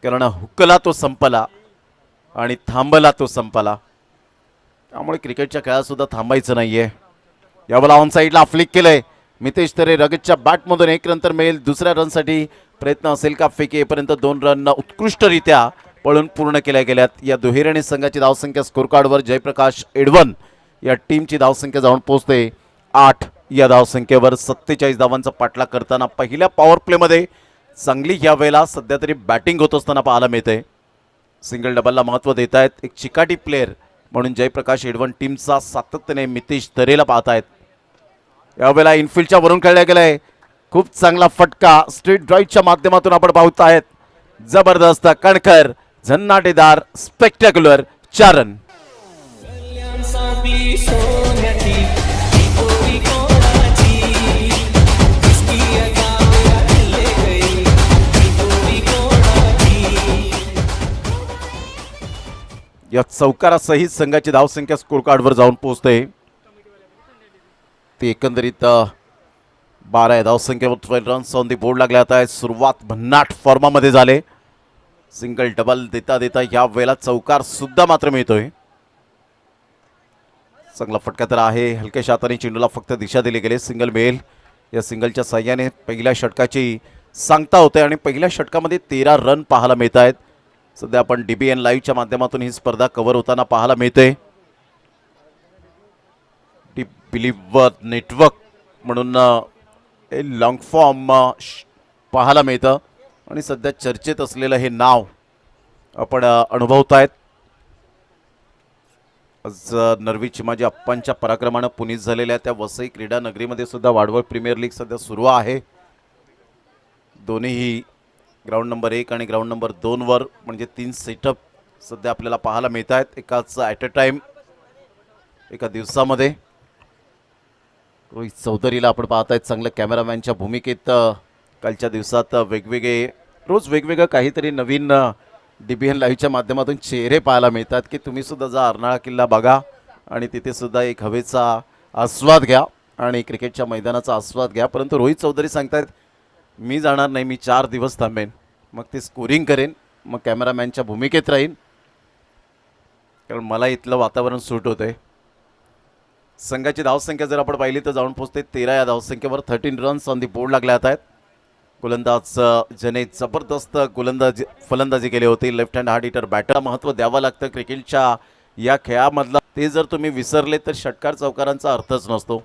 Speaker 3: कारण हुकला तो संपला आणि थांबला तो संपला. त्यामुळे क्रिकेटच्या खेळात सुद्धा थांबायचं नाहीये. यावेळेला ऑन साईडला फ्लिक केलंय मितेश तरे. रगतच्या बॅटमधून 1 रन तर मिळेल. दुसऱ्या रनसाठी प्रयत्न असेल का? फेकी येईपर्यंत 2 रन उत्कृष्टरित्या पळून पूर्ण केल्या गेल्यात. या दुहेरीने संघाची धावसंख्या स्कोर कार्डवर जयप्रकाश एडवन या टीमची धावसंख्या जाऊन पोहोचते 8. या धावसंख्येवर 47 धावांचा पाठलाग करताना पहिल्या पॉवर प्लेमध्ये चांगली यावेळेला सध्या तरी बॅटिंग होत असताना पाहायला मिळते. सिंगल डबलला महत्त्व देत आहेत. एक चिकाटी प्लेअर म्हणून जयप्रकाश एडवन टीमचा सातत्याने मितेश दरेला पाहत आहेत. यावेळेला इनफिल्डच्या वरून खेळला गेलाय. खूप चांगला फटका स्ट्रेट ड्राईव्हच्या माध्यमातून आपण पाहत आहेत. जबरदस्त कणखर झन्नाटेदार स्पेक्टॅक्युलर 4 रन. या चौकारासहित संघाची धावसंख्या स्कोर कार्डवर जाऊन पोहोचते. ती एकंदरीत 12 या धावसंख्येवर 12 रन्स ऑन दी बोर्ड लागले आता. सुरुवात भन्नाट फॉर्मामध्ये झाले. सिंगल डबल देता देता या वेळेला चौकार सुद्धा मात्र मिळतोय. चांगला फटका तर आहे. हलक्या हाताने चेंडूला फक्त दिशा दिली गेली. सिंगल मिळेल. या सिंगलच्या साह्याने पहिल्या षटकाची सांगता होते आणि पहिल्या षटकामध्ये 13 रन पाहायला मिळत आहेत. सध्या आपण DBN लाईव्हच्या माध्यमातून ही स्पर्धा कव्हर होताना पाहायला मिळते. डी बिलीव्हर नेटवर्क म्हणून लॉंग फॉर्म पाहायला मिळतं आणि सध्या चर्चेत असलेलं हे नाव आपण अनुभवत आहेत. आज नरवी चिमाजी अप्पांच्या पराक्रमानं पुनीत झालेल्या त्या वसई क्रीडा नगरीमध्ये सुद्धा वाडवळ प्रीमियर लीग सध्या सुरू आहे. दोन्हीही ग्राउंड नंबर 1 आणि ग्राउंड नंबर 2 वर म्हणजे 3 सेटअप सध्या आपल्याला पाहायला मिळत आहेत एकाच ॲट अ टाइम एका दिवसामध्ये. रोहित चौधरीला आपण पाहत आहेत चांगलं कॅमेरामॅनच्या भूमिकेत. कालच्या दिवसात रोज वेगवेगळं काहीतरी नवीन DBN लाईव्हच्या माध्यमातून चेहरे पाहायला मिळतात की तुम्ही सुद्धा जा अर्नाळा किल्ला बघा आणि तिथे सुद्धा एक हवेचा आस्वाद घ्या आणि क्रिकेटच्या मैदानाचा आस्वाद घ्या. परंतु रोहित चौधरी सांगतायत मी जाणार नाही, मी 4 दिवस थांबेन, मग ते स्कोरिंग करेन, मग कॅमेरामॅनच्या भूमिकेत राहीन, कारण मला इथलं वातावरण सूट होतंय. संघाची धावसंख्या जर आपण पाहिली तर जाऊन पोहोचते 13 या धावसंख्येवर. 13 रन्स ऑन दी बोर्ड लागले आहेत. गोलंदाज ज्याने जबरदस्त फलंदाजी केली होती. लेफ्ट हँड हार्ड हिटर बॅटरला महत्त्व द्यावं लागतं क्रिकेटच्या या खेळामधला. ते जर तुम्ही विसरले तर षटकार चौकारांचा अर्थच नसतो.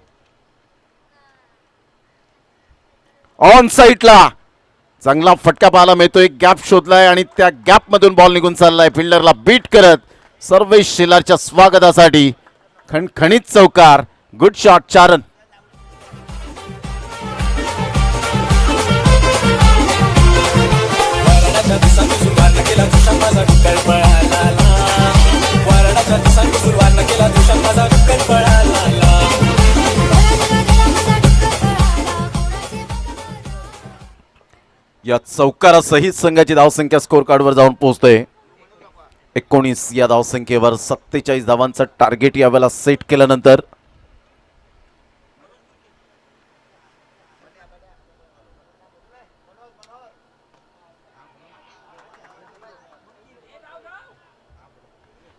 Speaker 3: ऑन साईडला चांगला फटका पाहायला मिळतो. एक गॅप शोधलाय आणि त्या गॅपमधून बॉल निघून चाललाय. फिल्डरला बीट करत सर्वेश शेलारच्या स्वागतासाठी खणखणीत चौकार. Good shot. 4 रन. या चौकारासहित संघाची धावसंख्या स्कोर कार्डवर जाऊन पोहोचते. 19 या धावसंख्येवर 47 धावांचं टार्गेट यावेळेला सेट केल्यानंतर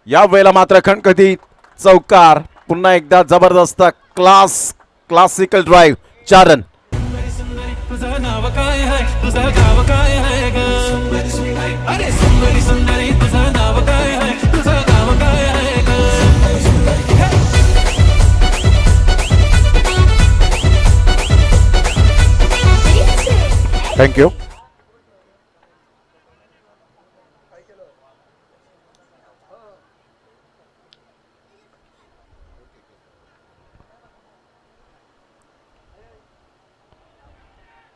Speaker 3: या वेळेला मात्र खणखती चौकार. पुन्हा एकदा जबरदस्त क्लासिकल ड्राईव्ह. 4 रन.
Speaker 4: तुझं नाव काय आहे, तुझं गाव काय आहे ग? अरे सुंदरी सुंदरी तुझं नाव काय आहे, तुझं गाव काय आहे ग?
Speaker 3: थँक्यू.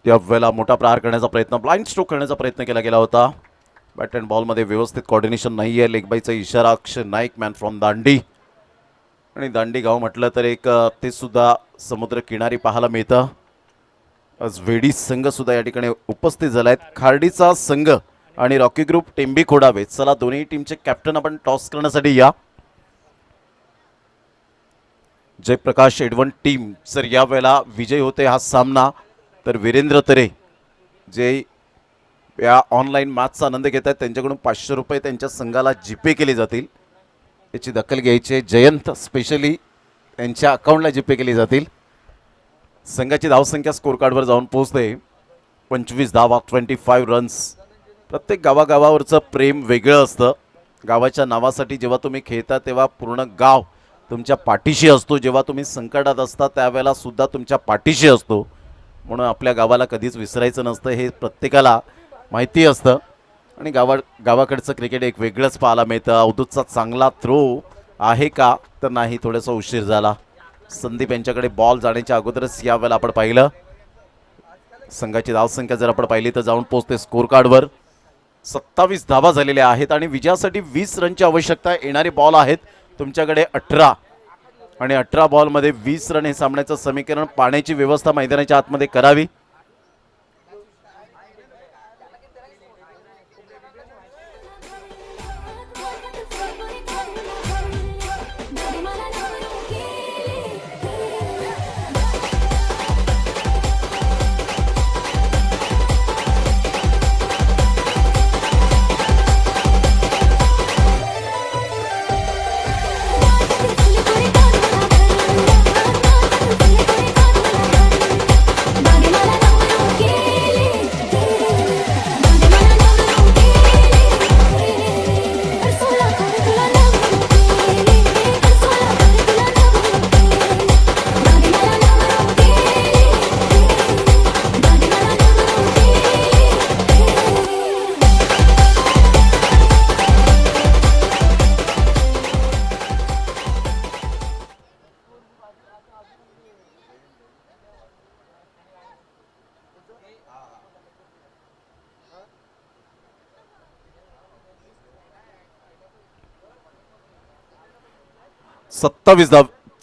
Speaker 3: त्या वेळेला मोठा प्रहार करण्याचा प्रयत्न, ब्लाइंड स्ट्रोक करण्याचा प्रयत्न केला गेला होता. बॅट अँड बॉलमध्ये व्यवस्थित कोऑर्डिनेशन नाही आहे. लेगबाईचा इशारा. अक्षय नाईक मॅन फ्रॉम दांडी. आणि दांडी गाव म्हटलं तर एक ते सुद्धा समुद्र किनारी पाहायला मिळतं. आज वेडी संघ सुद्धा या ठिकाणी उपस्थित झाला आहेत. खार्डीचा संघ आणि रॉकी ग्रुप टेंबी खोडावे. चला दोन्ही टीमचे कॅप्टन आपण टॉस करण्यासाठी या. जयप्रकाश एडवन टीम जर या वेळेला विजय होते हा सामना, तर वीरेंद्र तरे जे या ऑनलाईन मॅचचा आनंद घेत आहेत त्यांच्याकडून 500 रुपये त्यांच्या संघाला जीपे केले जातील. याची दखल घ्यायची. जयंत स्पेशली त्यांच्या अकाउंटला जीपे केली जातील. संघाची धावसंख्या स्कोर कार्डवर जाऊन पोहोचते. 25 धावा, 25 रन्स. प्रत्येक गावागावावरचं प्रेम वेगळं असतं. गावाच्या नावासाठी जेव्हा तुम्ही खेळता तेव्हा पूर्ण गाव तुमच्या पाठीशी असतो. जेव्हा तुम्ही संकटात असता त्यावेळेला सुद्धा तुमच्या पाठीशी असतो. म्हणून आपल्या गावाला कधीच विसरायचं नसतं, हे प्रत्येकाला माहिती असतं. आणि गावाकडचं क्रिकेट एक वेगळंच पाहायला मिळतं. अवधूतचा चांगला थ्रो आहे का, तर नाही, थोडासा उशीर झाला. संदीप यांच्याकडे बॉल जाण्याच्या अगोदरच यावेळेला आपण पाहिलं. संघाची धावसंख्या जर आपण पाहिली तर जाऊन पोहोचते स्कोर कार्डवर. 27 धावा झालेल्या आहेत आणि विजयासाठी 20 रनची आवश्यकता. येणारे बॉल आहेत तुमच्याकडे 18 आणि 18 बॉलमध्ये 20 रन हे सामन्याचं समीकरण. पाण्याची व्यवस्था मैदानाच्या आतमध्ये करावी.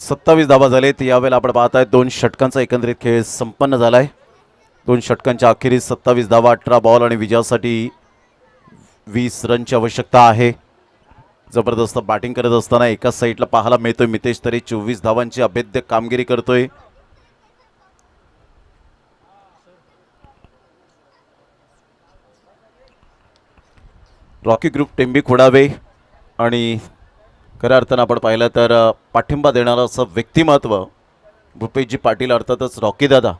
Speaker 3: सत्तावीस धावा झालेत. यावेळेला आपण पाहताय 2 षटकांचा एकंदरीत खेळ संपन्न झालाय. 2 षटकांच्या अखेरीस 27 धावा, 18 बॉल आणि विजयासाठी 20 रनची आवश्यकता आहे. जबरदस्त बॅटिंग करत असताना एका साईडला पाहायला मिळतोय मितेश तरी 24 धावांची अभेद्य कामगिरी करतोय. रॉकी ग्रुप टेंबी खोडावे आणि खऱ्या अर्थानं आपण पाहिलं तर पाठिंबा देणारं असं व्यक्तिमत्व भूपेशजी पाटील अर्थातच रॉकी दादा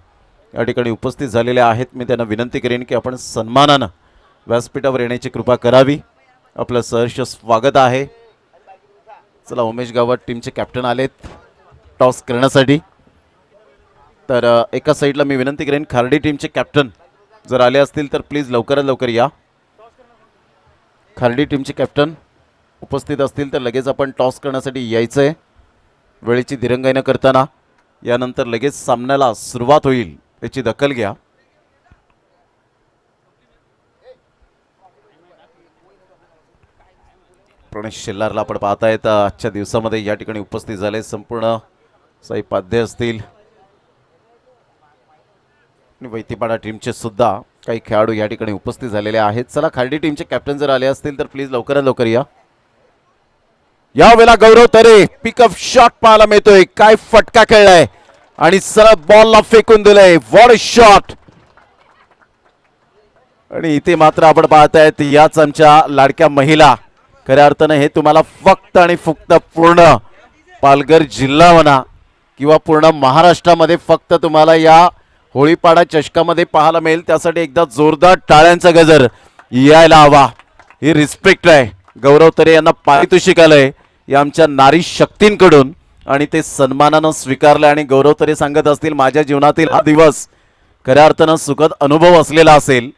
Speaker 3: या ठिकाणी उपस्थित झालेले आहेत. मी त्यांना विनंती करेन की आपण सन्मानानं व्यासपीठावर येण्याची कृपा करावी. आपलं सहर्ष स्वागत आहे. चला, उमेश गावात टीमचे कॅप्टन आलेत टॉस करण्यासाठी. तर एका साईडला मी विनंती करेन खार्डी टीमचे कॅप्टन जर आले असतील तर प्लीज लवकरात लवकर या. खार्डी टीमचे कॅप्टन उपस्थित असतील तर लगेच आपण टॉस करण्यासाठी यायचं आहे. वेळेची दिरंगाई न करताना यानंतर लगेच सामन्याला सुरुवात होईल याची दखल घ्या. प्रणेश शेल्लारला आपण पाहतायत आजच्या दिवसामध्ये या ठिकाणी उपस्थित झाले. संपूर्ण साईपाध्ये असतील आणि वैतीपाडा टीमचे सुद्धा काही खेळाडू या ठिकाणी उपस्थित झालेले आहेत. चला, खार्डी टीमचे कॅप्टन जर आले असतील तर प्लीज लवकरात लवकर या. यावेळेला गौरव तरे पिकअप शॉट पाहायला मिळतोय. काय फटका खेळलाय आणि सरळ बॉलला फेकून दिलंय. What a shot. आणि इथे मात्र आपण पाहतायत याच आमच्या लाडक्या महिला. खऱ्या अर्थानं हे तुम्हाला फक्त आणि फक्त पूर्ण पालघर जिल्हा म्हणा किंवा पूर्ण महाराष्ट्रामध्ये फक्त तुम्हाला या होळीपाडा चषकामध्ये पाहायला मिळेल. त्यासाठी एकदा जोरदार टाळ्यांचा गजर यायला हवा. ही रिस्पेक्ट आहे. गौरव तरे यांना पारितोषिक आलंय या आमच्या नारी शक्तींकडून आणि ते सन्मानानं स्वीकारलं. आणि गौरव तरे सांगत असतील माझ्या जीवनातील हा दिवस खऱ्या अर्थानं सुखद अनुभव असलेला असेल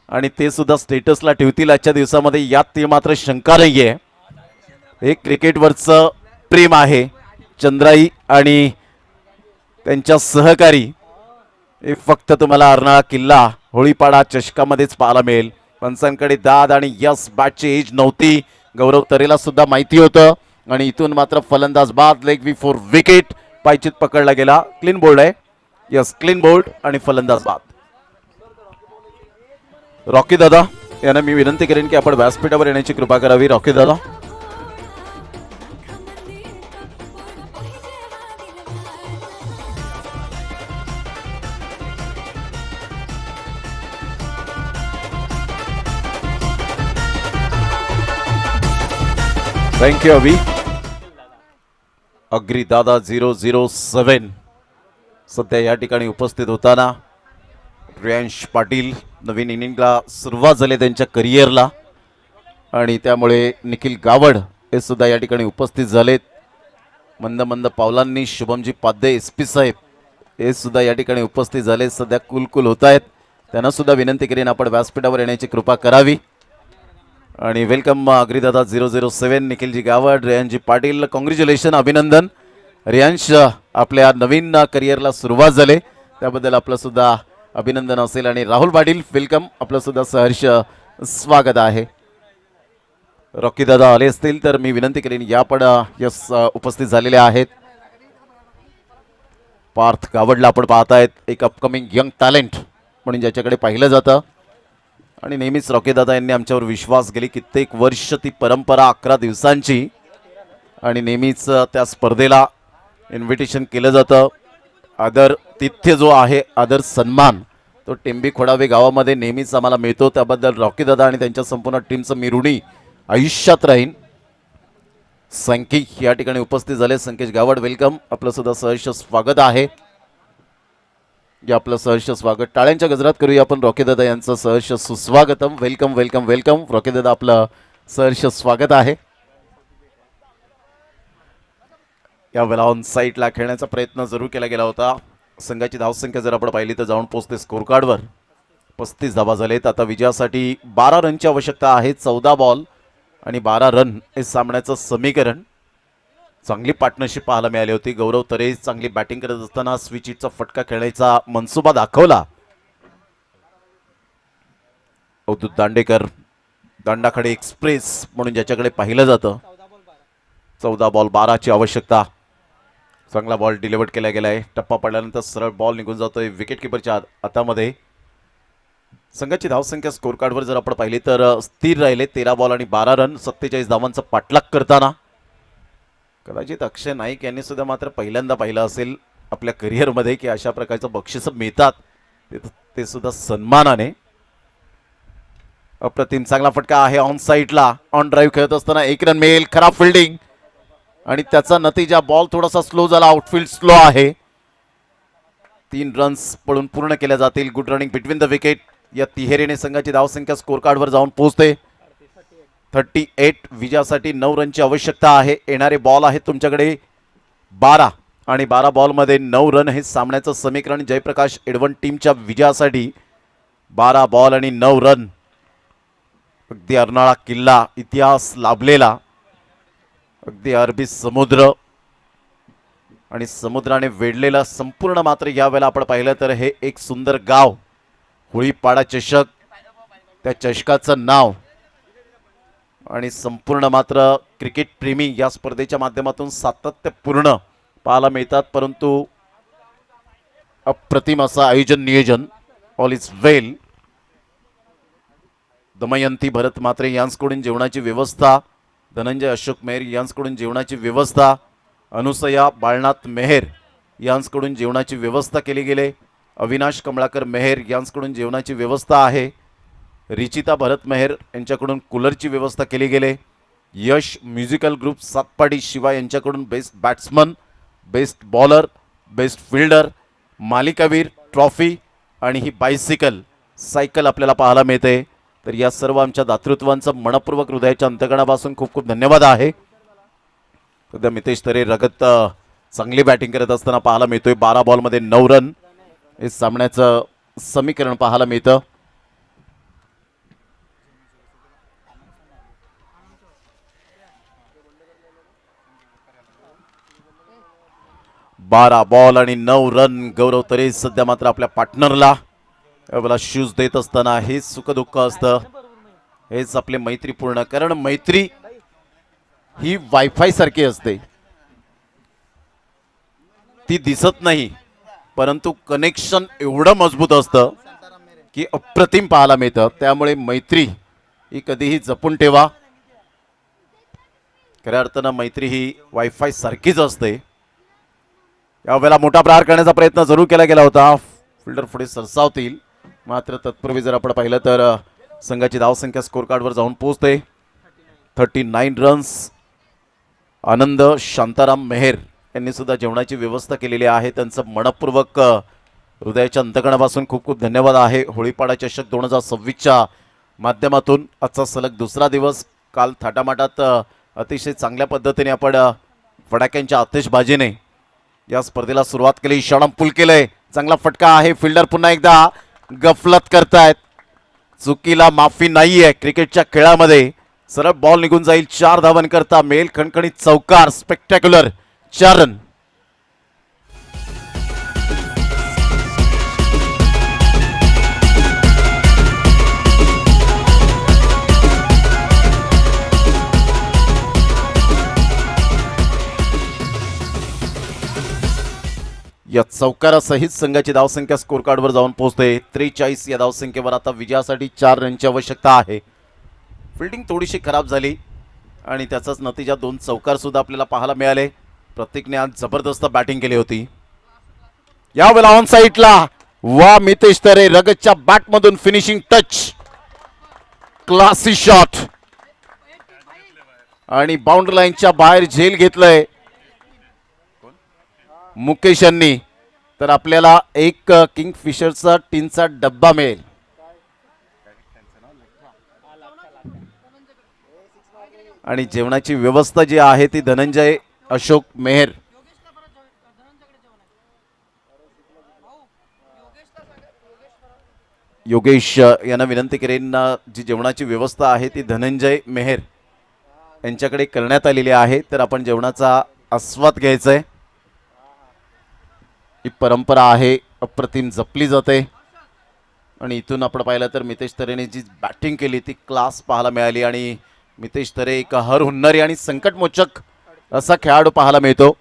Speaker 3: आणि ते सुद्धा स्टेटसला ठेवतील आजच्या दिवसामध्ये. यात ती मात्र शंका नाही आहे. हे क्रिकेटवरचं प्रेम आहे. चंद्राई आणि त्यांच्या सहकारी हे फक्त तुम्हाला अर्नाळा किल्ला होळीपाडा चषकामध्येच पाहायला मिळेल. पंचांकडे दाद आणि यस बॅटची एज नव्हती. गौरव तरेला सुद्धा माहिती होतं आणि इथून मात्र फलंदाज बाद. लेग बिफोर विकेट पायचीत पकडला गेला. क्लीन बोल्ड आहे. यस, क्लीन बोल्ड आणि फलंदाज बाद. रॉकी दादा यांना मी विनंती करेन की आपण व्यासपीठावर येण्याची कृपा करावी. रॉकी दादा. थँक्यू अभि. अग्री दादा 007 सध्या या ठिकाणी उपस्थित होताना रियांश पाटील नवीन इनिंगला सुरुवात झाली त्यांच्या करिअरला आणि त्यामुळे निखिल गावड हे सुद्धा या ठिकाणी उपस्थित झालेत. मंद मंद पावलांनी शुभमजी पाध्ये SP साहेब हे सुद्धा या ठिकाणी उपस्थित झाले. सध्या कुलकुल होत आहेत. त्यांना सुद्धा विनंती करीन आपण व्यासपीठावर येण्याची कृपा करावी. आणि वेलकम अग्रीदादा 007 निखिलजी गावड, रेयांजी पाटील, कॉंग्रॅच्युलेशन, अभिनंदन. रियांश आपल्या नवीन करिअरला सुरुवात झाली त्याबद्दल आपलं सुद्धा अभिनंदन असेल. आणि राहुल पाटील वेलकम, आपलं सुद्धा सहर्ष स्वागत आहे. रॉकी दादा आले असतील तर मी विनंती करीन या पण यस उपस्थित झालेले आहेत. पार्थ गावडला आपण पाहतायत, एक अपकमिंग यंग टॅलेंट म्हणून ज्याच्याकडे पाहिलं जातं. आणि नेहमीच रॉकी दादा यांनी आमच्यावर विश्वास गेली कित्येक वर्ष, ती परंपरा 11 दिवसांची. आणि नेहमीच त्या स्पर्धेला इन्व्हिटेशन केलं जातं. आदर तिथ्य जो आहे, आदर सन्मान तो टेंबी खोडावे गावामध्ये नेहमीच आम्हाला मिळतो. त्याबद्दल रॉकी दादा आणि त्यांच्या संपूर्ण टीमचं मी ऋणी आयुष्यात राहीन. संकेश या ठिकाणी उपस्थित झाले. संकेश गावड वेलकम, आपलं सुद्धा सहर्ष स्वागत आहे. या आपलं सहर्ष स्वागत टाळ्यांच्या गजरात करूया आपण रॉकी दादा यांचं सहर्ष सुस्वागतम. वेलकम वेलकम वेलकम रॉकी दादा, आपलं सहर्ष स्वागत आहे. यावेळेला ऑन साईटला खेळण्याचा प्रयत्न जरूर केला गेला होता. संघाची धावसंख्या जर आपण पाहिली तर जाऊन पोहोचते स्कोर कार्डवर 35 धावा झालेत. आता विजयासाठी 12 रनची आवश्यकता आहे. 14 बॉल आणि 12 रन हे सामन्याचं समीकरण. चांगली पार्टनरशिप पाहायला मिळाली होती. गौरव तरे चांगली बॅटिंग करत असताना स्विच हिटचा फटका खेळण्याचा मनसुबा दाखवला. अवधूत दांडेकर दांडाखडे एक्सप्रेस म्हणून ज्याच्याकडे पाहिलं जातं. 14 बॉल 12ची आवश्यकता. चांगला बॉल डिलिव्हर्ड केला गेला आहे. टप्पा पडल्यानंतर सरळ बॉल निघून जातोय विकेट किपरच्या हातामध्ये. संघाची धावसंख्या स्कोर कार्डवर जर आपण पाहिली तर स्थिर राहिले. 13 बॉल आणि 12 रन, 47 धावांचा पाठलाग करताना. कदाचित अक्षय नाईक यांनी सुद्धा मात्र पहिल्यांदा पाहिलं असेल आपल्या करिअरमध्ये की अशा प्रकारचं बक्षीस मिळतात, ते सुद्धा सन्मानाने. अप्रतिम चांगला फटका आहे ऑन साईडला. ऑन ड्राईव्ह खेळत असताना 1 रन मिळेल. खराब फिल्डिंग आणि त्याचा नतीजा बॉल थोडासा स्लो झाला. आउटफील्ड स्लो आहे. 3 रन्स पळून पूर्ण केल्या जातील. Good running between the wicket. या तिहेरीने संघाची धावसंख्या स्कोर कार्डवर जाऊन पोहोचते 38. विजयासाठी 9 रनची आवश्यकता आहे. येणारे बॉल आहेत तुमच्याकडे 12 आणि 12 बॉलमध्ये 9 रन हे सामन्याचं समीकरण. जयप्रकाश एडवन टीमच्या विजयासाठी 12 बॉल आणि 9 रन. अगदी अर्नाळा किल्ला इतिहास लाभलेला, अगदी अरबी समुद्र आणि समुद्राने वेढलेला संपूर्ण. मात्र यावेळेला आपण पाहिलं तर हे एक सुंदर गाव, होळीपाडा चषक, त्या चषकाचं नाव आणि संपूर्ण. मात्र क्रिकेट प्रेमी या स्पर्धेच्या माध्यमातून सातत्यपूर्ण पाहायला मिळतात. परंतु अप्रतिम असं आयोजन नियोजन. ऑल इज वेल. दमयंती भरत म्हात्रे यांच्याकडून जेवणाची व्यवस्था. धनंजय अशोक मेहर यांच्याकडून जेवणाची व्यवस्था. अनुसया बाळनाथ मेहर यांच्याकडून जेवणाची व्यवस्था केली गेली. अविनाश कमळाकर मेहर यांच्याकडून जेवणाची व्यवस्था आहे. रिचिता भरत मेहर यांच्याकडून कूलरची व्यवस्था केली गेली. यश म्युझिकल ग्रुप सातपाडी शिवा यांच्याकडून best batsman, best bowler, best fielder, मालिकावीर ट्रॉफी आणि ही बायसिकल सायकल आपल्याला पाहायला मिळते. तर या सर्व आमच्या दातृत्वांचं मनपूर्वक हृदयाच्या अंतकणापासून खूप खूप धन्यवाद आहे. सध्या मितेश तरे रगत चांगली बॅटिंग करत असताना पाहायला मिळतोय. 12 बॉलमध्ये 9 रन हे सामन्याचं समीकरण पाहायला मिळतं. बारा बॉल आणि 9 रन. गौरव तरे सध्या मात्र आपल्या पार्टनरला यावेळेला शूज देत असताना हेच सुखदुःख असतं, हेच आपले मैत्रीपूर्ण. कारण मैत्री ही वायफाय सारखी असते, ती दिसत नाही परंतु कनेक्शन एवढं मजबूत असतं की अप्रतिम पाहायला मिळतं. त्यामुळे मैत्री ही कधीही जपून ठेवा. खऱ्या अर्थानं मैत्री ही वायफाय सारखीच असते. यावेळेला मोठा प्रहार करण्याचा प्रयत्न जरूर केला गेला होता. फिल्डर पुढे सरसावतील. मात्र तत्पूर्वी जर आपण पाहिलं तर संघाची धावसंख्या स्कोर कार्डवर जाऊन पोहोचते 39 रन्स. आनंद शांताराम मेहर यांनी सुद्धा जेवणाची व्यवस्था केलेली आहे. त्यांचं मनपूर्वक हृदयाच्या अंतकणापासून खूप खूप धन्यवाद आहे. होळीपाडा चषक 2026च्या माध्यमातून आजचा सलग दुसरा दिवस. काल थाटामाटात अतिशय चांगल्या पद्धतीने आपण फटाक्यांच्या आतिषबाजीने या स्पर्धेला सुरुवात केली. षडम पूल केलंय, चांगला फटका आहे. फिल्डर पुन्हा एकदा गफलत करतायत. चुकीला माफी नाहीये क्रिकेटच्या खेळामध्ये. सरळ बॉल निघून जाईल. 4 धावन करता मेल खणखणीत चौकार. Spectacular 4 run. या चौकारासहित संघाची धावसंख्या स्कोर कार्डवर जाऊन पोहोचते 43. या धावसंख्येवर आता विजयासाठी 4 रनची आवश्यकता आहे. फिल्डिंग थोडीशी खराब झाली आणि त्याचाच नतीजा 2 चौकार सुद्धा आपल्याला पाहायला मिळाले. प्रत्येकने आज जबरदस्त बॅटिंग केली होती. यावेळेला ऑन साईडला वा मितेश तरे रगतच्या बॅटमधून फिनिशिंग टच. क्लासी शॉट आणि बाउंड्री लाईनच्या बाहेर झेल घेतलंय मुकेश यांनी. तर आपल्याला एक किंगफिशरचा टीनचा डब्बा मिळेल. आणि जेवणाची व्यवस्था जी आहे ती धनंजय अशोक मेहर योगेश यांना विनंती करेन. जी जेवणाची व्यवस्था आहे ती धनंजय मेहर यांच्याकडे करण्यात आलेली आहे. तर आपण जेवणाचा आस्वाद घ्यायचा आहे. ही परंपरा आहे अप्रतिम जपली जाते. आणि इथून आपण पाहिलं तर मितेश तरेने जी बॅटिंग केली ती क्लास पाहायला मिळाली. आणि मितेश तरे एक हर हुन्नरी आणि संकटमोचक असा खेळाडू पाहायला मिळतो.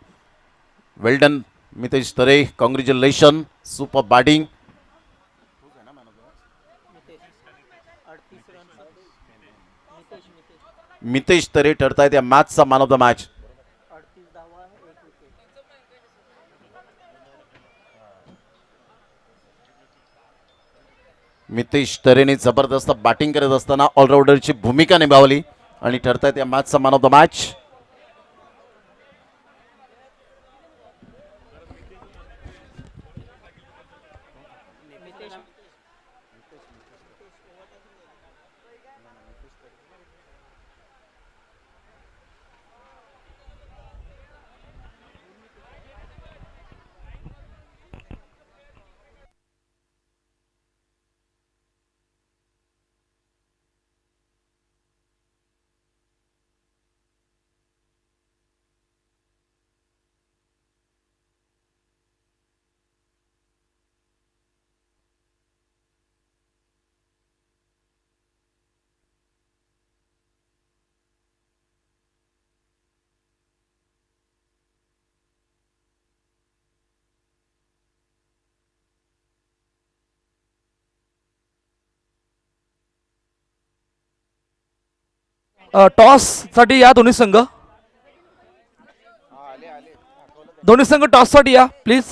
Speaker 3: Well done Mitesh Tare, congratulation, super batting. Mitesh Tare ठरतायत या मॅचचा man of the match. Mitesh तरेने जबरदस्त बॅटिंग करत असताना ऑलराऊंडरची भूमिका निभावली आणि ठरतायत या मॅचचा man of the match.
Speaker 1: Toss साठी या दोन्ही संघ. दोन्ही संघ टॉस साठी या प्लीज.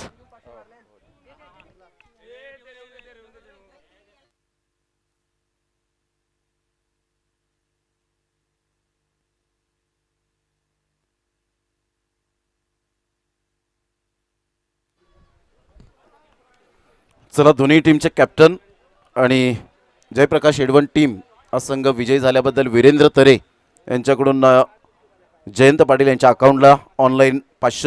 Speaker 3: चला दोन्ही टीमचे कॅप्टन आणि जयप्रकाश एडवन टीम हा संघ विजयी झाल्याबद्दल वीरेंद्र तरे यांच्याकडून जयंत पाटील यांच्या अकाउंटला ऑनलाईन 500